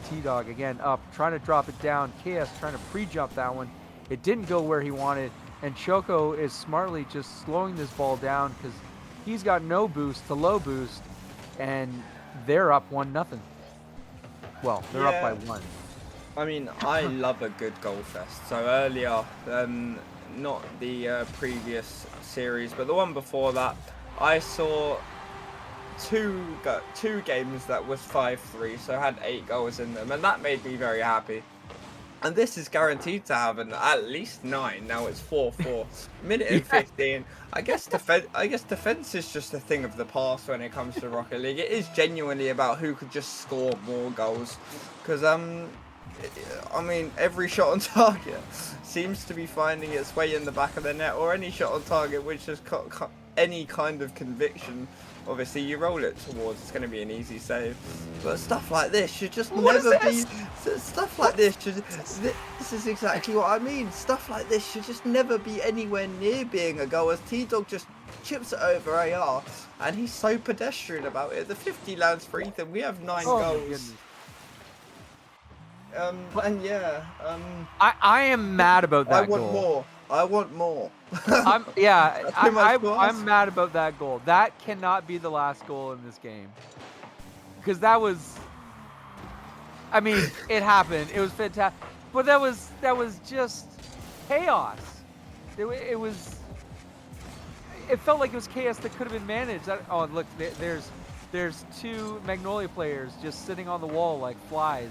T-Dog again up, trying to drop it down. KS trying to pre-jump that one. It didn't go where he wanted, and Choco is smartly just slowing this ball down because he's got no boost to low boost, and they're up 1-0. Well, they're up by 1. I mean, I love a good goal fest. So earlier, not the previous series, but the one before that, I saw two games that was 5-3, so had 8 goals in them, and that made me very happy. And this is guaranteed to have at least 9. Now it's 4-4. Minute and 15. I guess defense is just a thing of the past when it comes to Rocket League. It is genuinely about who could just score more goals, because I mean, every shot on target seems to be finding its way in the back of the net, or any shot on target which has got any kind of conviction. Obviously, you roll it towards, it's going to be an easy save. But stuff like this should just never be. Stuff like this should. This is exactly what I mean. Stuff like this should just never be anywhere near being a goal, as T-Dog just chips it over AR, and he's so pedestrian about it. The 50 lands for Ethan. We have 9 goals. And yeah. I am mad about that goal. I want more. I'm mad about that goal. That cannot be the last goal in this game, because that was, I mean, it happened. It was fantastic, but that was just chaos. It felt like it was chaos that could have been managed. Oh, look, there's 2 Magnolia players just sitting on the wall like flies.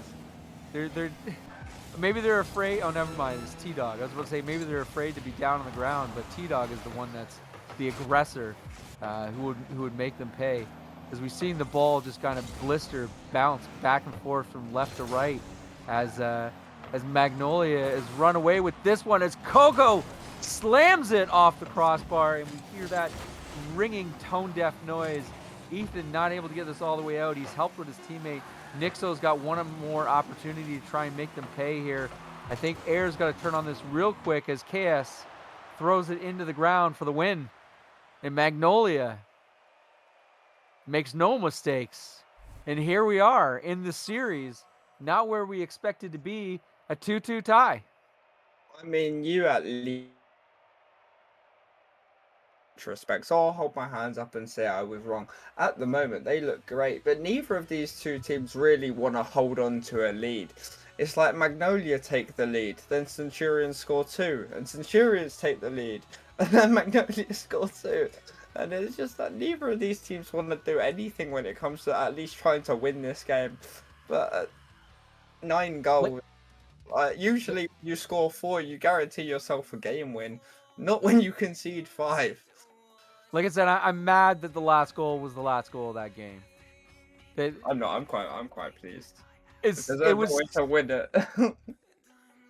They're maybe they're afraid. Oh, never mind. It's T-Dog. I was about to say maybe they're afraid to be down on the ground, but T-Dog is the one that's the aggressor, who would make them pay. As we've seen the ball just kind of bounce back and forth from left to right, as Magnolia is run away with this one, as Coco slams it off the crossbar, and we hear that ringing tone-deaf noise. Ethan not able to get this all the way out. He's helped with his teammate. Nixo's got one more opportunity to try and make them pay here. I think Air's got to turn on this real quick, as KS throws it into the ground for the win. And Magnolia makes no mistakes. And here we are in the series, not where we expected to be, a 2-2 tie. I mean, you at least respect, so I'll hold my hands up and say I was wrong. At the moment, they look great, but neither of these 2 teams really want to hold on to a lead. It's like Magnolia take the lead, then Centurions score 2, and Centurions take the lead, and then Magnolia score 2. And it's just that neither of these teams want to do anything when it comes to at least trying to win this game. But 9 goals, usually you score 4, you guarantee yourself a game win. Not when you concede 5. Like I said, I'm mad that the last goal was the last goal of that game. I'm not. I'm quite pleased. It There's no was way to win it.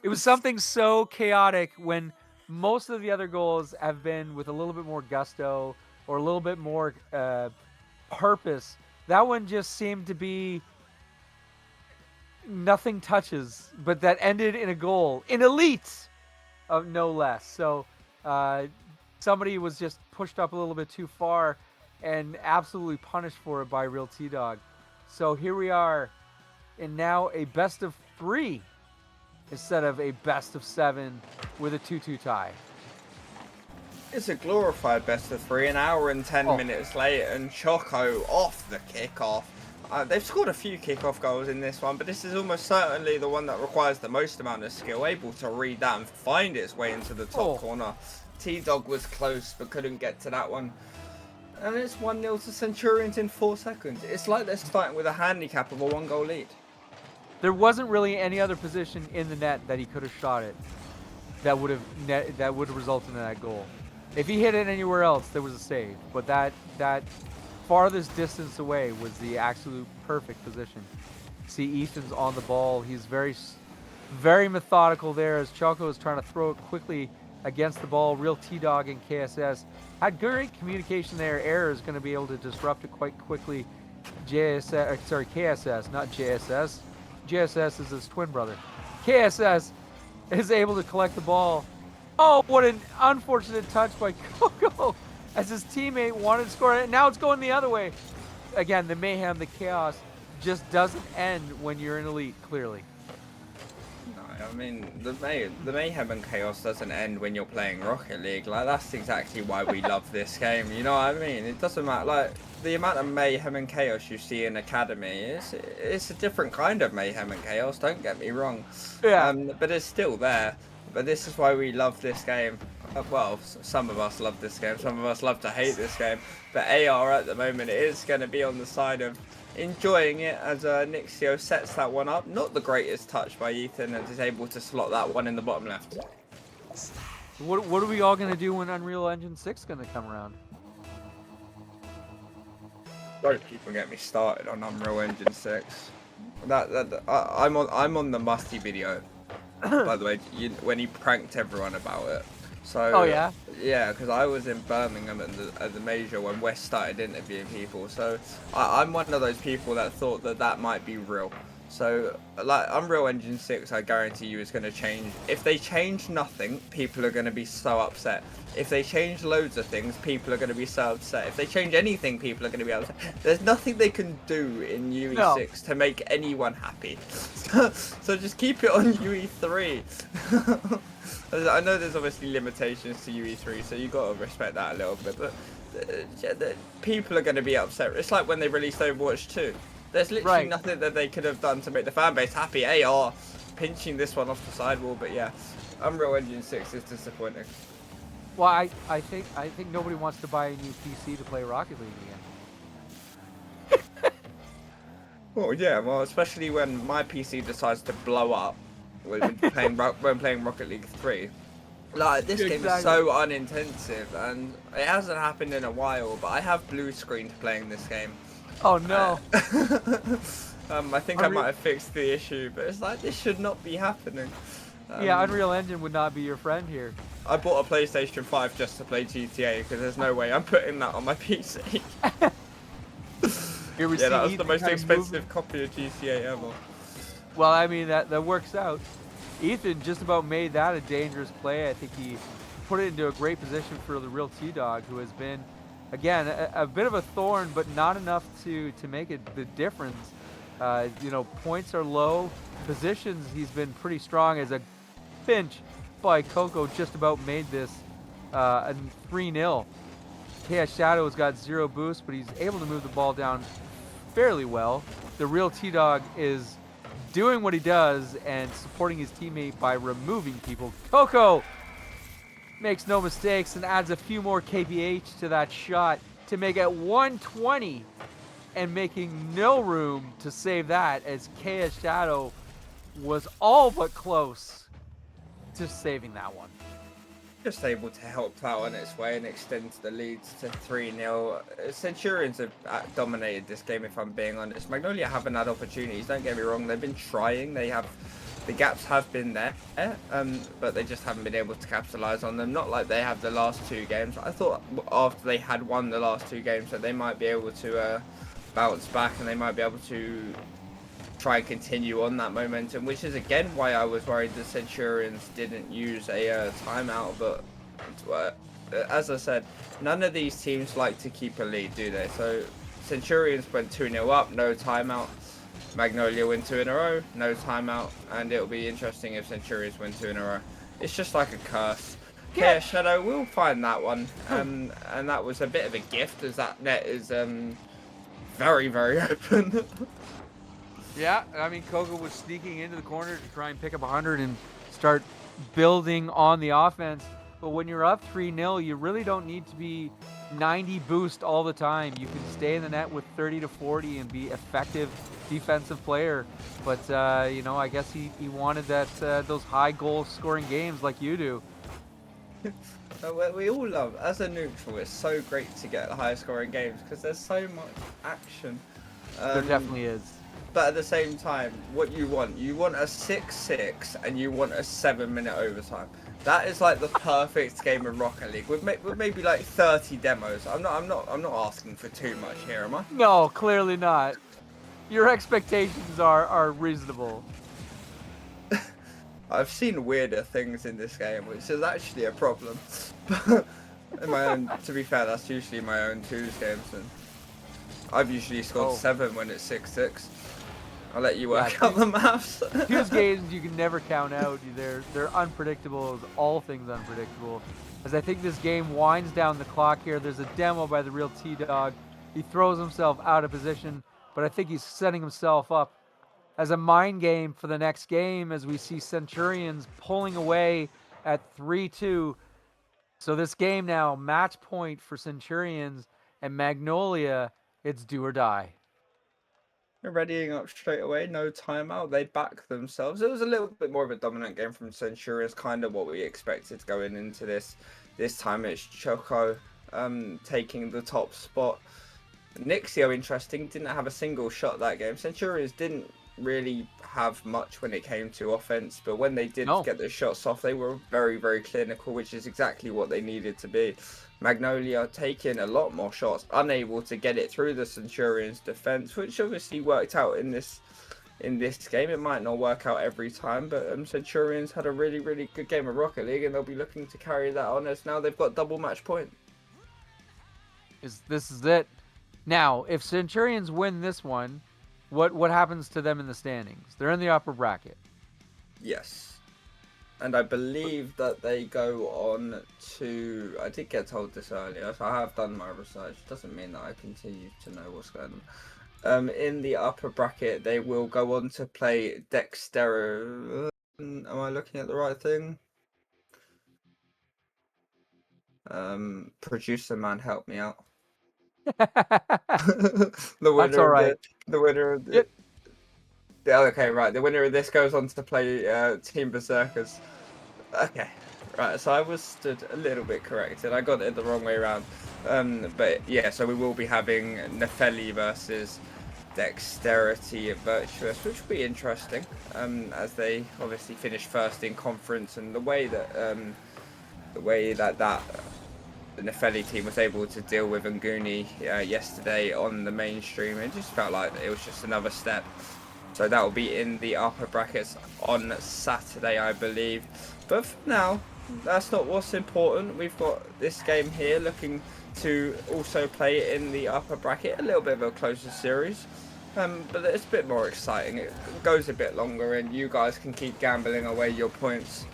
it was something so chaotic when most of the other goals have been with a little bit more gusto or a little bit more purpose. That one just seemed to be nothing touches, but that ended in a goal in elite, of no less. So somebody was just pushed up a little bit too far and absolutely punished for it by Real T-Dog. So here we are in now a best of 3 instead of a best of 7 with a 2-2 tie. It's a glorified best of 3, an hour and 10 minutes later, and Choco off the kickoff. They've scored a few kickoff goals in this one, but this is almost certainly the one that requires the most amount of skill, able to read that and find its way into the top corner. T-Dog was close, but couldn't get to that one. And it's 1-0 to Centurions in 4 seconds. It's like they're starting with a handicap of a 1-goal lead. There wasn't really any other position in the net that he could have shot it that would have resulted in that goal. If he hit it anywhere else, there was a save. But that farthest distance away was the absolute perfect position. See, Ethan's on the ball. He's very, very methodical there as Choco is trying to throw it quickly against the ball. Real T-Dog and KSS had great communication there. Error is going to be able to disrupt it quite quickly. KSS, not JSS. JSS is his twin brother. KSS is able to collect the ball. Oh, what an unfortunate touch by Coco as his teammate wanted to score it. Now it's going the other way. Again, the mayhem, the chaos just doesn't end when you're in elite, clearly. No, I mean, the mayhem and chaos doesn't end when you're playing Rocket League. Like, that's exactly why we love this game. You know what I mean? It doesn't matter. Like, the amount of mayhem and chaos you see in Academy, it's a different kind of mayhem and chaos, don't get me wrong. Yeah. But it's still there. But this is why we love this game. Well, some of us love this game, some of us love to hate this game. But AR at the moment is going to be on the side of enjoying it as Nixio sets that one up. Not the greatest touch by Ethan, and is able to slot that one in the bottom left. What are we all going to do when Unreal Engine 6 is going to come around? Don't people get me started on Unreal Engine 6. I'm on the Musty video, by the way, when he pranked everyone about it. So, oh yeah? Yeah, because I was in Birmingham at the major when West started interviewing people. So I'm one of those people that thought that might be real. So, like, Unreal Engine 6, I guarantee you, is going to change. If they change nothing, people are going to be so upset. If they change loads of things, people are going to be so upset. If they change anything, people are going to be upset. There's nothing they can do in UE6 to make anyone happy. So just keep it on UE3. I know there's obviously limitations to UE3, so you got to respect that a little bit. But people are going to be upset. It's like when they released Overwatch 2. There's literally nothing that they could have done to make the fan base happy. AR pinching this one off the sidewall, but yeah, Unreal Engine 6 is disappointing. Well, I think nobody wants to buy a new PC to play Rocket League again. Well, yeah, especially when my PC decides to blow up when playing Rocket League 3. Like, this game is so unintensive, and it hasn't happened in a while, but I have blue screened playing this game. Oh no. I think I might have fixed the issue, but it's like, this should not be happening. Yeah, Unreal Engine would not be your friend here. I bought a PlayStation 5 just to play GTA, because there's no way I'm putting that on my PC. Yeah, that was the most expensive copy of GTA ever. Well, I mean, that works out. Ethan just about made that a dangerous play. I think he put it into a great position for the Real T-Dog, who has been, again, a bit of a thorn, but not enough to make it the difference. Points are low. Positions, he's been pretty strong. As a pinch by Coco just about made this a 3-0. KS Shadow has got 0 boost, but he's able to move the ball down fairly well. The Real T-Dog is doing what he does and supporting his teammate by removing people. Coco makes no mistakes and adds a few more kph to that shot to make it 120, and making no room to save that, as KS Shadow was all but close to saving that one. just able to help plow on its way and extend the leads to 3-0. Centurions have dominated this game, if I'm being honest. Magnolia haven't had opportunities, don't get me wrong. They've been trying. The gaps have been there, but they just haven't been able to capitalize on them. Not like they have the last 2 games. I thought after they had won the last 2 games that they might be able to bounce back, and they might be able to try and continue on that momentum, which is again why I was worried the Centurions didn't use a timeout. But as I said, none of these teams like to keep a lead, do they? So Centurions went 2-0 up, no timeout. Magnolia win 2 in a row, no timeout, and it'll be interesting if Centurions win 2 in a row. It's just like a curse. Yeah, Shadow, we'll find that one, and that was a bit of a gift, as that net is very, very open. Yeah, I mean, Koga was sneaking into the corner to try and pick up 100 and start building on the offense. But when you're up 3-0, you really don't need to be 90 boost all the time. You can stay in the net with 30 to 40 and be effective defensive player. But, you know, I guess he wanted those high goal scoring games like you do. We all love, as a neutral, it's so great to get high scoring games because there's so much action. There definitely is. But at the same time, what you want a 6-6 and you want a 7-minute overtime. That is like the perfect game of Rocket League with maybe like 30 demos. I'm not asking for too much here, am I? No, clearly not. Your expectations are reasonable. I've seen weirder things in this game, which is actually a problem. In my own, to be fair, that's usually my own 2s games, and I've usually scored 7 when it's 6-6. I'll let you work out the maths. 2's games you can never count out. They're unpredictable, as all things unpredictable. As I think this game winds down the clock here, there's a demo by the real T-Dog. He throws himself out of position, but I think he's setting himself up as a mind game for the next game, as we see Centurions pulling away at 3-2. So this game now, match point for Centurions, and Magnolia, it's do or die. They're readying up straight away, no timeout. They back themselves. It was a little bit more of a dominant game from Centurions, kind of what we expected going into this. This time it's Choco taking the top spot. Nixio, interesting, didn't have a single shot that game. Centurions didn't really have much when it came to offense, but when they did get the shots off, they were very, very clinical, which is exactly what they needed to be. Magnolia taking a lot more shots, unable to get it through the Centurions' defense, which obviously worked out in this game. It might not work out every time, but Centurions had a really, really good game of Rocket League, and they'll be looking to carry that on as now they've got double match point. This is it. Now, if Centurions win this one, what happens to them in the standings? They're in the upper bracket. Yes. And I believe that they go on to... I did get told this earlier, so I have done my research. Doesn't mean that I continue to know what's going on. In the upper bracket, they will go on to play Dexter... Am I looking at the right thing? Producer man, help me out. The winner That's all right. The winner of the... Yep. Yeah, okay, right. The winner of this goes on to play Team Berserkers. Okay, right. So I was stood a little bit corrected. I got it the wrong way around. But yeah, so we will be having Nefeli versus Dexterity Virtuous, which will be interesting. As they obviously finished first in conference, and the way that the Nefeli team was able to deal with Nguni yesterday on the mainstream, it just felt like it was just another step. So that will be in the upper brackets on Saturday, I believe. But for now, that's not what's important. We've got this game here looking to also play in the upper bracket. A little bit of a closer series. But it's a bit more exciting. It goes a bit longer, and you guys can keep gambling away your points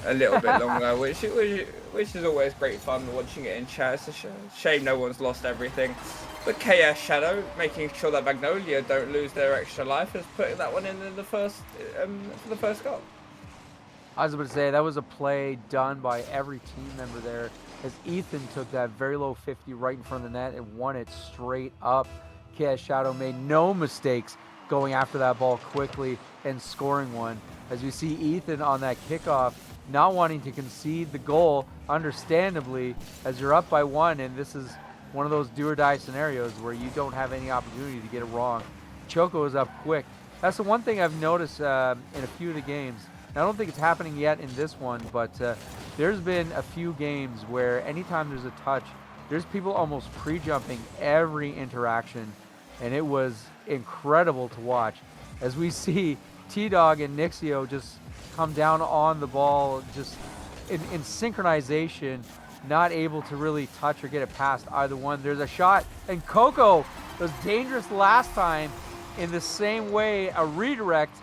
a little bit longer, which is always great fun watching it in chat. It's a shame no one's lost everything. But KS Shadow, making sure that Magnolia don't lose their extra life, is putting that one in the first for the first goal. I was about to say, that was a play done by every team member there, as Ethan took that very low 50 right in front of the net and won it straight up. KS Shadow made no mistakes going after that ball quickly and scoring one. As we see Ethan on that kickoff, not wanting to concede the goal, understandably, as you're up by 1, and this is one of those do or die scenarios where you don't have any opportunity to get it wrong. Choco is up quick. That's the one thing I've noticed in a few of the games. I don't think it's happening yet in this one, but there's been a few games where anytime there's a touch, there's people almost pre-jumping every interaction, and it was incredible to watch as we see T-Dog and Nixio just come down on the ball just in synchronization, not able to really touch or get it past either one. There's a shot, and Coco was dangerous last time in the same way, a redirect,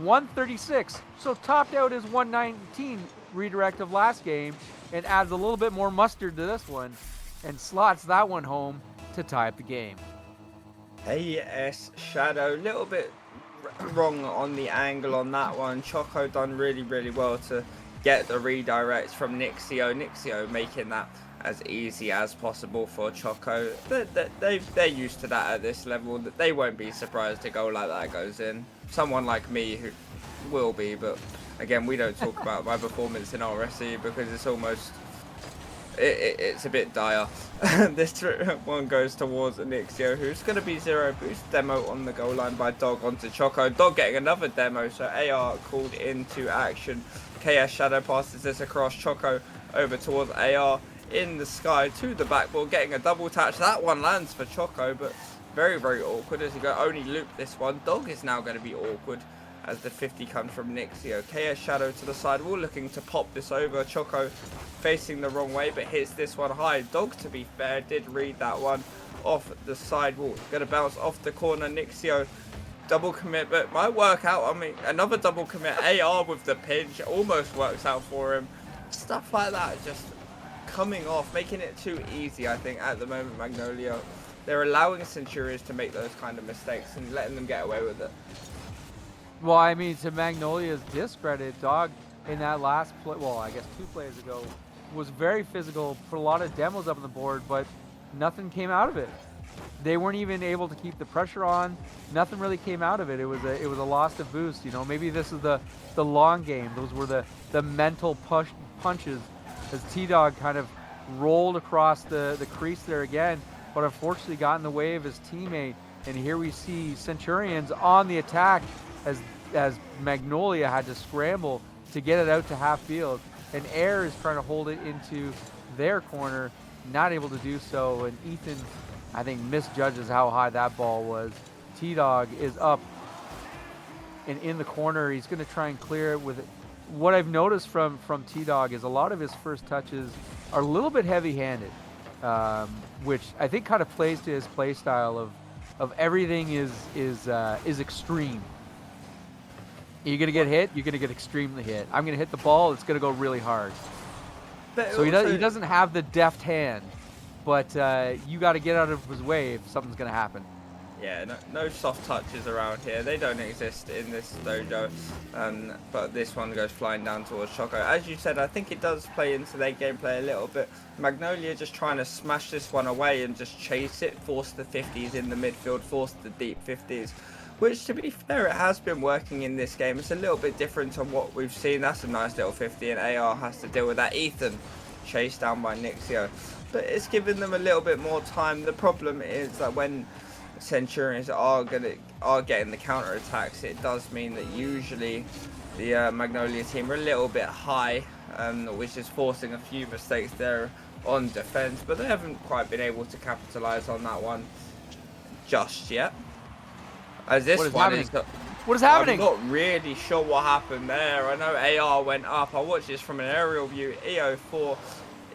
136. So topped out his 119 redirect of last game and adds a little bit more mustard to this one and slots that one home to tie up the game. AS Shadow, a little bit wrong on the angle on that one. Choco done really, really well to get the redirect from Nixio. Nixio making that as easy as possible for Choco. They're used to that at this level. They won't be surprised a goal like that goes in. Someone like me who will be, but again, we don't talk about my performance in RSC because it's almost... It's a bit dire. This one goes towards Nixio, who's going to be 0 boost. Demo on the goal line by Dog onto Choco. Dog getting another demo, so AR called into action. KS Shadow passes this across. Choco over towards AR in the sky to the backboard, getting a double touch. That one lands for Choco, but very, very awkward as he only looped this one. Dog is now going to be awkward as the 50 comes from Nixio. KS Shadow to the sidewall, looking to pop this over. Choco facing the wrong way, but hits this one high. Dog, to be fair, did read that one off the sidewall. Going to bounce off the corner. Nixio, double commit, but might work out. I mean, another double commit. AR with the pinch almost works out for him. Stuff like that just coming off, making it too easy, I think, at the moment, Magnolia. They're allowing Centurions to make those kind of mistakes and letting them get away with it. Well, I mean, to Magnolia's discredit, Dog in that last play, well, I guess 2 plays ago, was very physical, put a lot of demos up on the board, but nothing came out of it. They weren't even able to keep the pressure on. Nothing really came out of it. It was a loss of boost. You know, maybe this is the long game. Those were the mental punches as T-Dog kind of rolled across the crease there again, but unfortunately got in the way of his teammate. And here we see Centurions on the attack as Magnolia had to scramble to get it out to half field. And Air is trying to hold it into their corner, not able to do so. And Ethan, I think, misjudges how high that ball was. T-Dog is up and in the corner. He's going to try and clear it with it. What I've noticed from T-Dog is a lot of his first touches are a little bit heavy-handed, which I think kind of plays to his play style of everything is extreme. You're going to get hit, you're going to get extremely hit. I'm going to hit the ball, it's going to go really hard. But So he doesn't have the deft hand, but you got to get out of his way if something's going to happen. Yeah, no soft touches around here. They don't exist in this dojo. But this one goes flying down towards Choco. As you said, I think it does play into their gameplay a little bit. Magnolia just trying to smash this one away and just chase it, force the 50s in the midfield, force the deep 50s. Which, to be fair, it has been working in this game. It's a little bit different to what we've seen. That's a nice little 50, and AR has to deal with that. Ethan chased down by Nixio. But it's given them a little bit more time. The problem is that when Centurions are getting the counter attacks, it does mean that usually the Magnolia team are a little bit high, which is forcing a few mistakes there on defense, but they haven't quite been able to capitalize on that one just yet. As this What is happening? I'm not really sure what happened there. I know AR went up. I watched this from an aerial view. EO4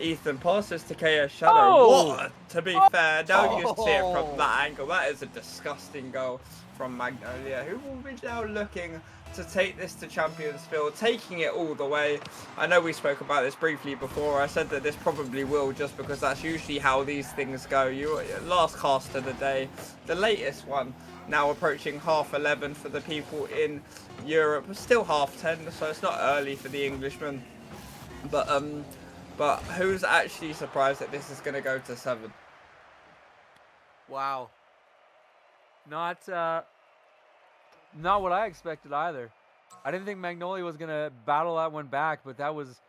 Ethan passes to KS Shadow. Oh! What? To be fair, now you see it from that angle. That is a disgusting goal from Magnolia, who will be now looking to take this to Champions Field, taking it all the way. I know we spoke about this briefly before. I said that this probably will, just because that's usually how these things go. Last cast of the day, the latest one, now approaching 11:30 for the people in Europe. Still 10:30, so it's not early for the Englishmen. But who's actually surprised that this is going to go to 7? Wow. Not what I expected either. I didn't think Magnolia was going to battle that one back, but that was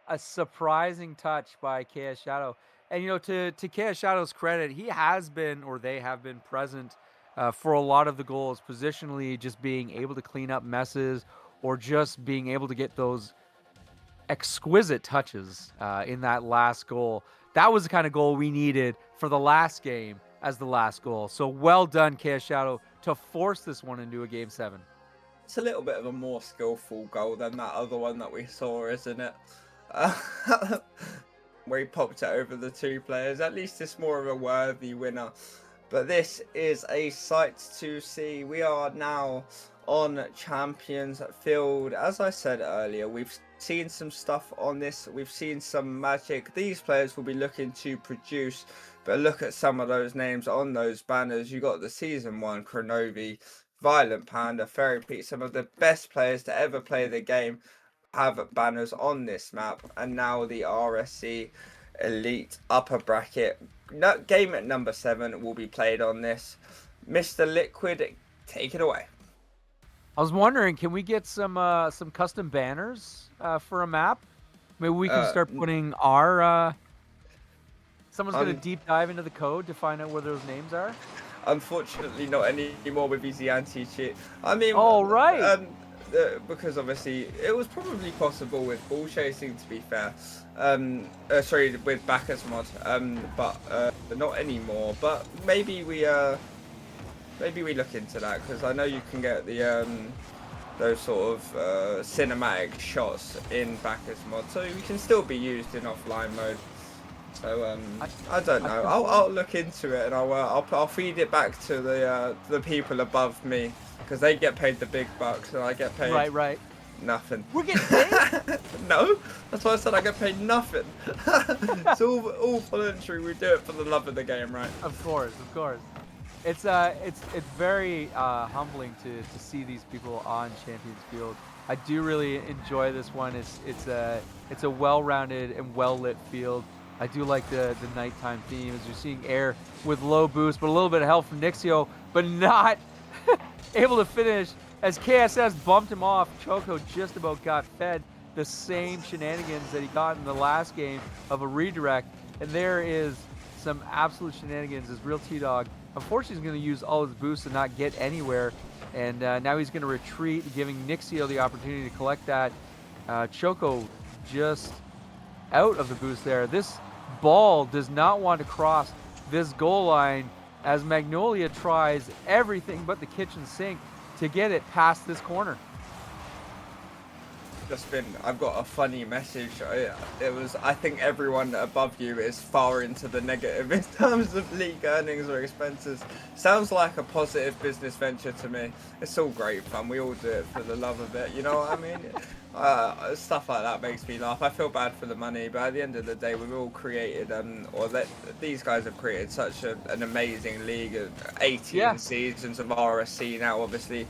a surprising touch by KS Shadow. And, to KS Shadow's credit, he has been, or they have been present for a lot of the goals, positionally, just being able to clean up messes or just being able to get those exquisite touches in that last goal. That was the kind of goal we needed for the last game as the last goal. So well done, KS Shadow, to force this one into a Game 7. It's a little bit of a more skillful goal than that other one that we saw, isn't it? Where he popped it over the two players. At least it's more of a worthy winner. But this is a sight to see. We are now on Champions Field. As I said earlier, we've seen some stuff on this. We've seen some magic. These players will be looking to produce. But look at some of those names on those banners. You got the Season 1 Kronovi, Violent Panda, Fairy Pete, some of the best players to ever play the game have banners on this map. And now the RSC Elite upper bracket game at number 7 will be played on this. Mr. Liquid, take it away. I was wondering, can we get some custom banners for a map? Maybe we can start putting our... Someone's going to deep dive into the code to find out where those names are? Unfortunately, not anymore with Easy Anti-Cheat. I mean... Oh, right! Because obviously, it was probably possible with ball chasing, to be fair. Sorry, with backers mod. But not anymore. But maybe we look into that, because I know you can get the those sort of cinematic shots in backers mod, so we can still be used in offline mode. So I don't know. I'll look into it, and I'll feed it back to the people above me, because they get paid the big bucks and I get paid right nothing. We're getting paid? No, that's why I said I get paid nothing. It's all voluntary. We do it for the love of the game, right? Of course. It's very humbling to see these people on Champions Field. I do really enjoy this one. It's a well-rounded and well-lit field. I do like the nighttime theme, as you're seeing Air with low boost, but a little bit of help from Nixio, but not able to finish as KSS bumped him off. Choco just about got fed the same shenanigans that he got in the last game of a redirect, and there is some absolute shenanigans as Real T-Dog, unfortunately, is going to use all his boosts and not get anywhere, and now he's going to retreat, giving Nixio the opportunity to collect that. Choco just out of the boost there. This ball does not want to cross this goal line as Magnolia tries everything but the kitchen sink to get it past this corner. I've got a funny message. I think everyone above you is far into the negative in terms of league earnings or expenses. Sounds like a positive business venture to me. It's all great fun. We all do it for the love of it. You know what I mean? Stuff like that makes me laugh. I feel bad for the money, but at the end of the day, we've all created, these guys have created such an amazing league. 18 seasons of RSC now, obviously.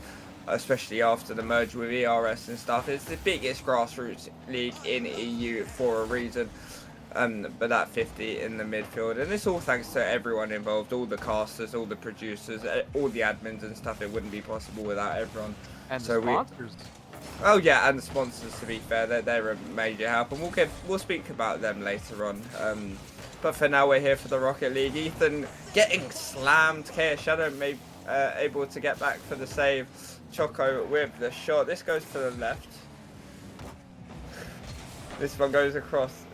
Especially after the merger with ERS and stuff. It's the biggest grassroots league in EU for a reason. But that 50 in the midfield, and it's all thanks to everyone involved, all the casters, all the producers, all the admins and stuff. It wouldn't be possible without everyone. And the sponsors. Oh yeah, and the sponsors, to be fair, they're a major help, and we'll speak about them later on. But for now, we're here for the Rocket League. Ethan getting slammed. KS Shadow able to get back for the save. Choco with the shot. This goes to the left. This one goes across.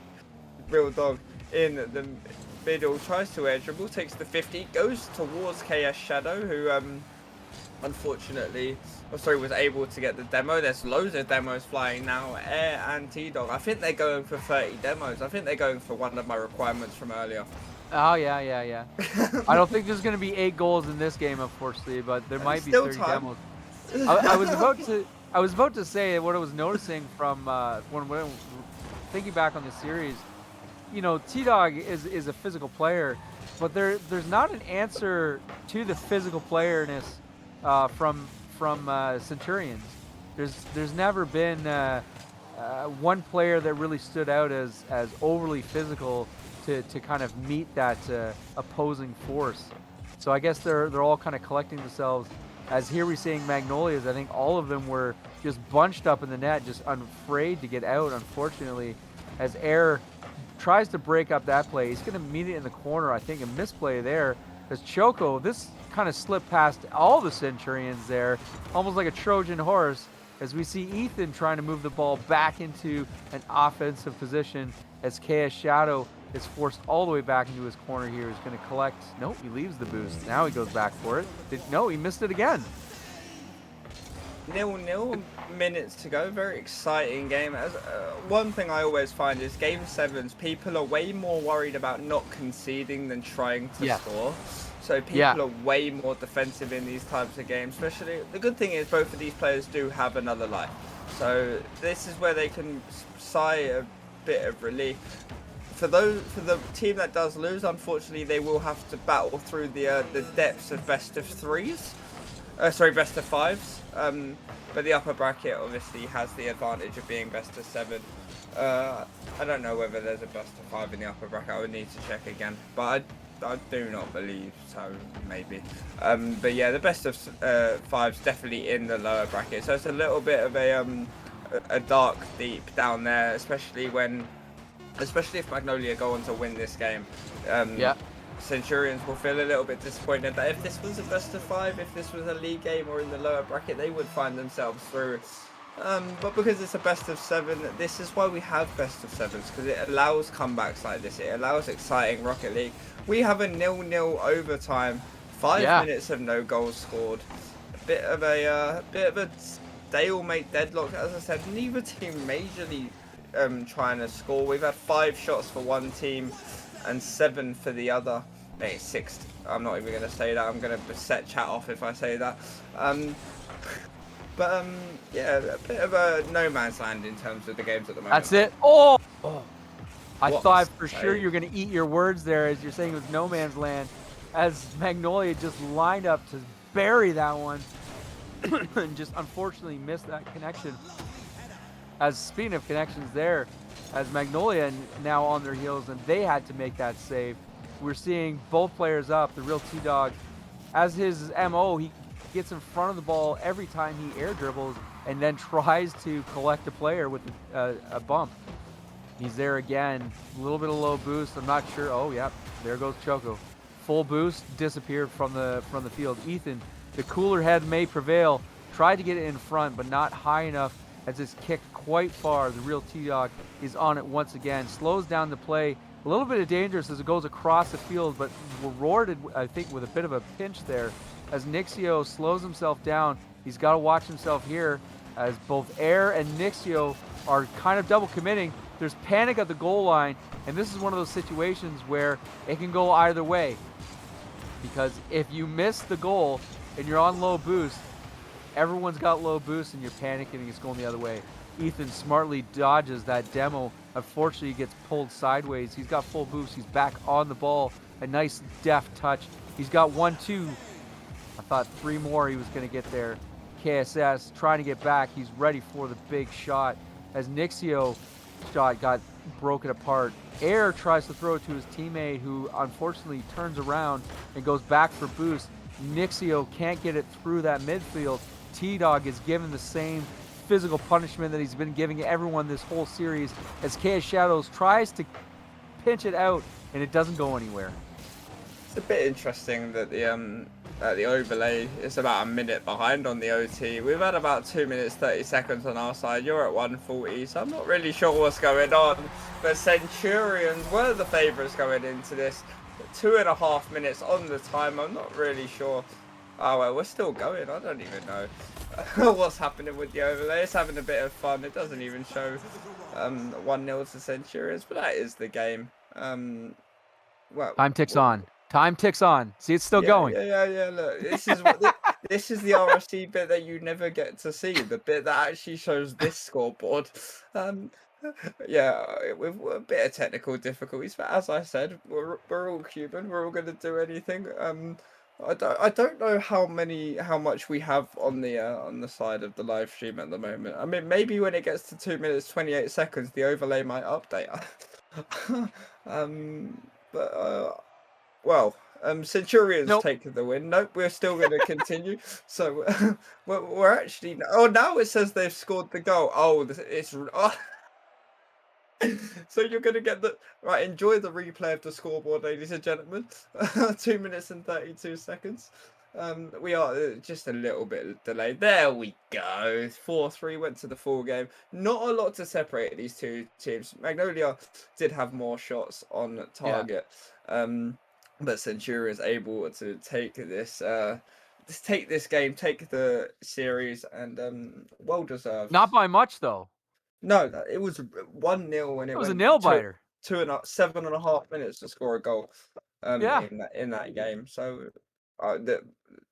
Real Dog in the middle. Tries to air dribble. Takes the 50. Goes towards KS Shadow, who unfortunately, was able to get the demo. There's loads of demos flying now. Air and T-Dog. I think they're going for 30 demos. I think they're going for one of my requirements from earlier. Oh, yeah. I don't think there's going to be 8 goals in this game, unfortunately, but there might be 30 demos. I was about to say what I was noticing from when thinking back on the series. T-Dog is a physical player, but there's not an answer to the physical playerness from Centurions. There's never been one player that really stood out as overly physical to kind of meet that opposing force. So I guess they're all kind of collecting themselves. As here we're seeing Magnolias, I think all of them were just bunched up in the net, just afraid to get out, unfortunately. as Air tries to break up that play. He's going to meet it in the corner, I think, a misplay there. As Choco, this kind of slipped past all the Centurions there, almost like a Trojan horse, as we see Ethan trying to move the ball back into an offensive position as KS Shadow is forced all the way back into his corner here. He's going to collect. Nope, he leaves the boost. Now he goes back for it. No, he missed it again. 0-0 minutes to go. Very exciting game. As one thing I always find is game 7s, people are way more worried about not conceding than trying to score. So people are way more defensive in these types of games. Especially, the good thing is both of these players do have another life. So this is where they can sigh a bit of relief. For the team that does lose, unfortunately, they will have to battle through the depths of best of 3s. Best of 5s. But the upper bracket obviously has the advantage of being best of 7. I don't know whether there's a best of 5 in the upper bracket. I would need to check again, but I do not believe so. Maybe. But yeah, the best of 5's definitely in the lower bracket. So it's a little bit of a dark deep down there, especially if Magnolia go on to win this game. Centurions will feel a little bit disappointed that if this was a best of 5, if this was a league game or in the lower bracket, they would find themselves through. But because it's a best of 7, this is why we have best of 7s, because it allows comebacks like this. It allows exciting Rocket League. We have a 0-0 overtime, 5 minutes of no goals scored. A bit of a stalemate deadlock. As I said, neither team majorly trying to score. We've had 5 shots for one team and 7 for the other. Maybe 6. I'm not even going to say that. I'm going to set chat off if I say that. Yeah, a bit of a no man's land in terms of the games at the moment. That's it. Oh! I thought for sure you were going to eat your words there as you're saying it was no man's land, as Magnolia just lined up to bury that one and just unfortunately missed that connection. As speaking of connections there, as Magnolia now on their heels and they had to make that save. We're seeing both players up, the real T-Dog. As his MO, he gets in front of the ball every time he air dribbles and then tries to collect a player with a bump. He's there again, a little bit of low boost, I'm not sure. Oh, yeah, there goes Choco. Full boost, disappeared from the field. Ethan, the cooler head may prevail, tried to get it in front, but not high enough as it's kicked quite far. The real T-Dog is on it once again, slows down the play. A little bit of dangerous as it goes across the field, but rewarded, I think, with a bit of a pinch there. As Nixio slows himself down, he's got to watch himself here as both Air and Nixio are kind of double committing. There's panic at the goal line, and this is one of those situations where it can go either way. Because if you miss the goal and you're on low boost, everyone's got low boost and you're panicking and it's going the other way. Ethan smartly dodges that demo. Unfortunately, he gets pulled sideways. He's got full boost. He's back on the ball. A nice deft touch. He's got 1, 2. I thought 3 more he was going to get there. KSS trying to get back. He's ready for the big shot. As Nixio shot got broken apart. Air tries to throw it to his teammate who unfortunately turns around and goes back for boost. Nixio can't get it through that midfield. T-Dog is given the same physical punishment that he's been giving everyone this whole series as KS Shadows tries to pinch it out and it doesn't go anywhere. It's a bit interesting that the overlay is about a minute behind on the OT. We've had about 2 minutes 30 seconds on our side. You're at 140, so I'm not really sure what's going on. But Centurions were the favourites going into this. 2.5 minutes on the time. I'm not really sure. Oh well, we're still going. I don't even know what's happening with the overlay. It's having a bit of fun. It doesn't even show 1-0 to Centurions, but that is the game. Well, time ticks on. Time ticks on. See, it's still going. Yeah. Look, this is this is the RSC bit that you never get to see. The bit that actually shows this scoreboard. Yeah, with a bit of technical difficulties, but as I said, we're all human. We're all going to do anything. I don't know how much we have on the side of the live stream at the moment. I mean, maybe when it gets to 2 minutes 28 seconds, the overlay might update. Centurions take the win. Nope, we're still going to continue. So we're actually. Oh, now it says they've scored the goal. Oh, it's. Oh. So you're going to get the right. Enjoy the replay of the scoreboard, ladies and gentlemen. 2 minutes and 32 seconds. We are just a little bit delayed. There we go. 4-3 went to the full game. Not a lot to separate these two teams. Magnolia did have more shots on target, but Centuria is able to take this. Just take this game, take the series, and well deserved. Not by much though. No, it was 1-0 and It it was a went nail biter. 7.5 minutes to score a goal. Yeah. In that game. So the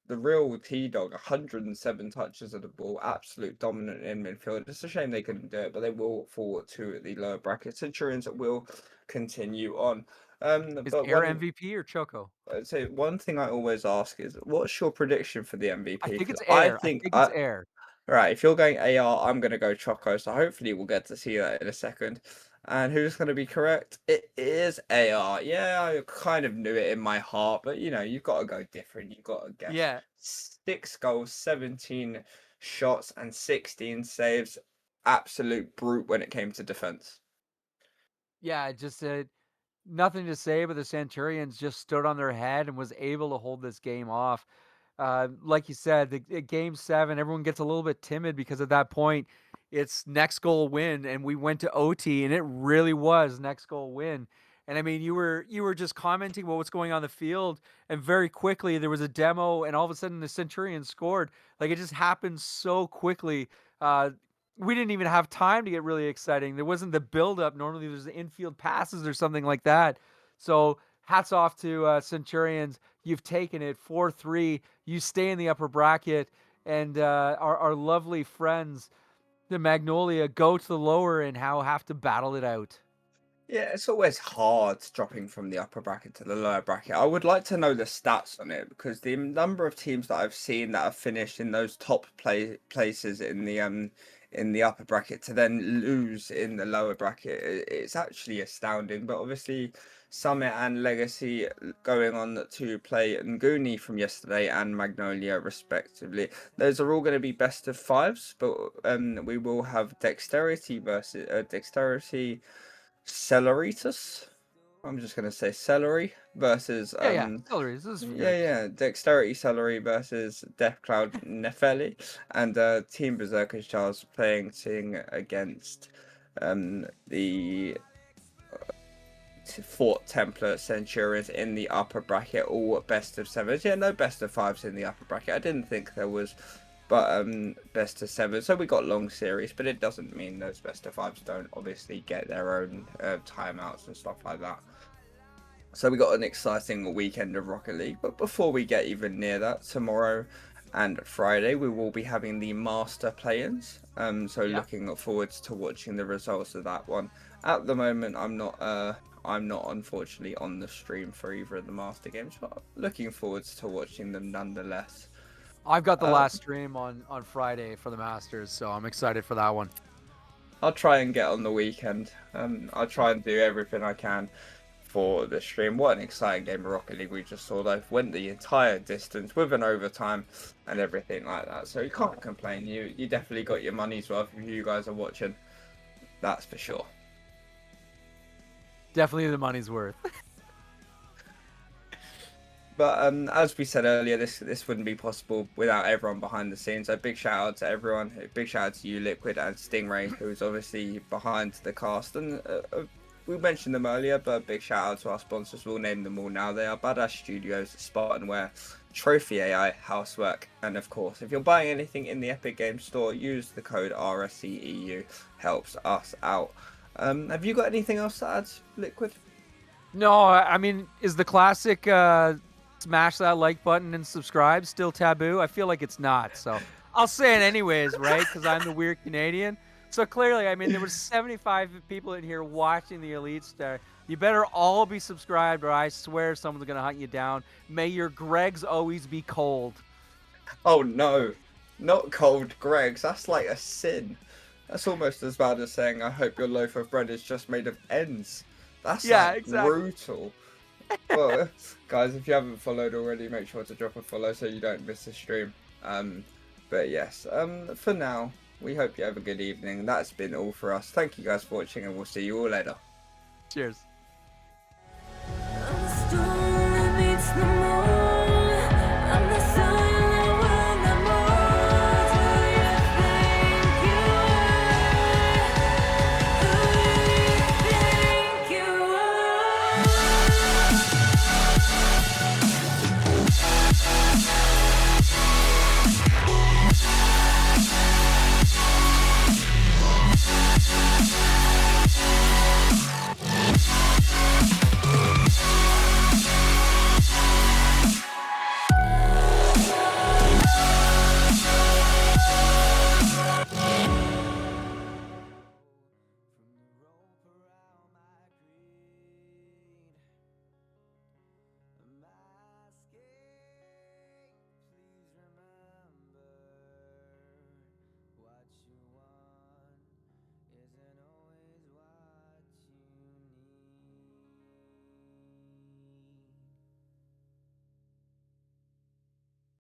real T-Dog, 107 touches of the ball, absolute dominant in midfield. It's a shame they couldn't do it, but they will fall to the lower bracket. Centurions will continue on. Is But Air MVP or Choco? so one thing I always ask is, what's your prediction for the MVP? I think 'Cause it's Air. I think it's Air. Right, if you're going AR, I'm going to go Choco, so hopefully we'll get to see that in a second. And who's going to be correct? It is AR. Yeah, I kind of knew it in my heart, but you've got to go different. You've got to guess. Yeah. 6 goals, 17 shots, and 16 saves. Absolute brute when it came to defense. Yeah, just nothing to say, but the Centurions just stood on their head and was able to hold this game off. Like you said, the game 7, everyone gets a little bit timid because at that point, it's next goal win, and we went to OT, and it really was next goal win. And I mean, you were just commenting about what's going on the field, and very quickly there was a demo, and all of a sudden the Centurions scored. Like it just happened so quickly. We didn't even have time to get really exciting. There wasn't the build-up. Normally there's the infield passes or something like that. So hats off to Centurions. You've taken it 4-3. You stay in the upper bracket, and our lovely friends, the Magnolia, go to the lower and have to battle it out. Yeah, it's always hard dropping from the upper bracket to the lower bracket. I would like to know the stats on it because the number of teams that I've seen that have finished in those top places in the upper bracket to then lose in the lower bracket, it's actually astounding. But obviously, Summit and Legacy going on to play Nguni from yesterday and Magnolia respectively. Those are all going to be best of 5s, but we will have Dexterity versus Dexterity Celeritas. I'm just gonna say Celery versus Celery. This is Dexterity Celery versus Death Cloud Nefeli, and Team Berserker Charles playing against the Fort Templar Centurions in the upper bracket, all best of 7s. Yeah, no best of 5s in the upper bracket. I didn't think there was, but best of 7. So we got long series, but it doesn't mean those best of 5s don't obviously get their own timeouts and stuff like that. So we got an exciting weekend of Rocket League. But before we get even near that, tomorrow and Friday we will be having the Master play-ins. Looking forward to watching the results of that one. At the moment, I'm not unfortunately on the stream for either of the Master games, but looking forward to watching them nonetheless. I've got the last stream on Friday for the Masters, so I'm excited for that one. I'll try and get on the weekend. I'll try and do everything I can for the stream. What an exciting game of Rocket League we just saw, though. Went the entire distance with an overtime and everything like that. So you can't complain. You definitely got your money's worth if you guys are watching. That's for sure. Definitely the money's worth. But as we said earlier, this wouldn't be possible without everyone behind the scenes. So big shout out to everyone. Big shout out to you, Liquid, and Stingray, who's obviously behind the cast. And we mentioned them earlier, but big shout out to our sponsors. We'll name them all now. They are Badass Studios, SpartanWare, trophi.ai, HOUSEWORK, and of course, if you're buying anything in the Epic Games Store, use the code rsc-eu. Helps us out. Have you got anything else to add, Liquid? No, I mean, is the classic smash that like button and subscribe still taboo? I feel like it's not, so I'll say it anyways, right? Because I'm the weird Canadian. So clearly, I mean, there were 75 people in here watching the Elite Star. You better all be subscribed, or I swear someone's gonna hunt you down. May your Gregs always be cold. Oh no, not cold Gregs. That's like a sin. That's almost as bad as saying, I hope your loaf of bread is just made of ends. That's exactly. Brutal. Well, guys, if you haven't followed already, make sure to drop a follow so you don't miss the stream. But yes, for now, we hope you have a good evening. That's been all for us. Thank you guys for watching, and we'll see you all later. Cheers.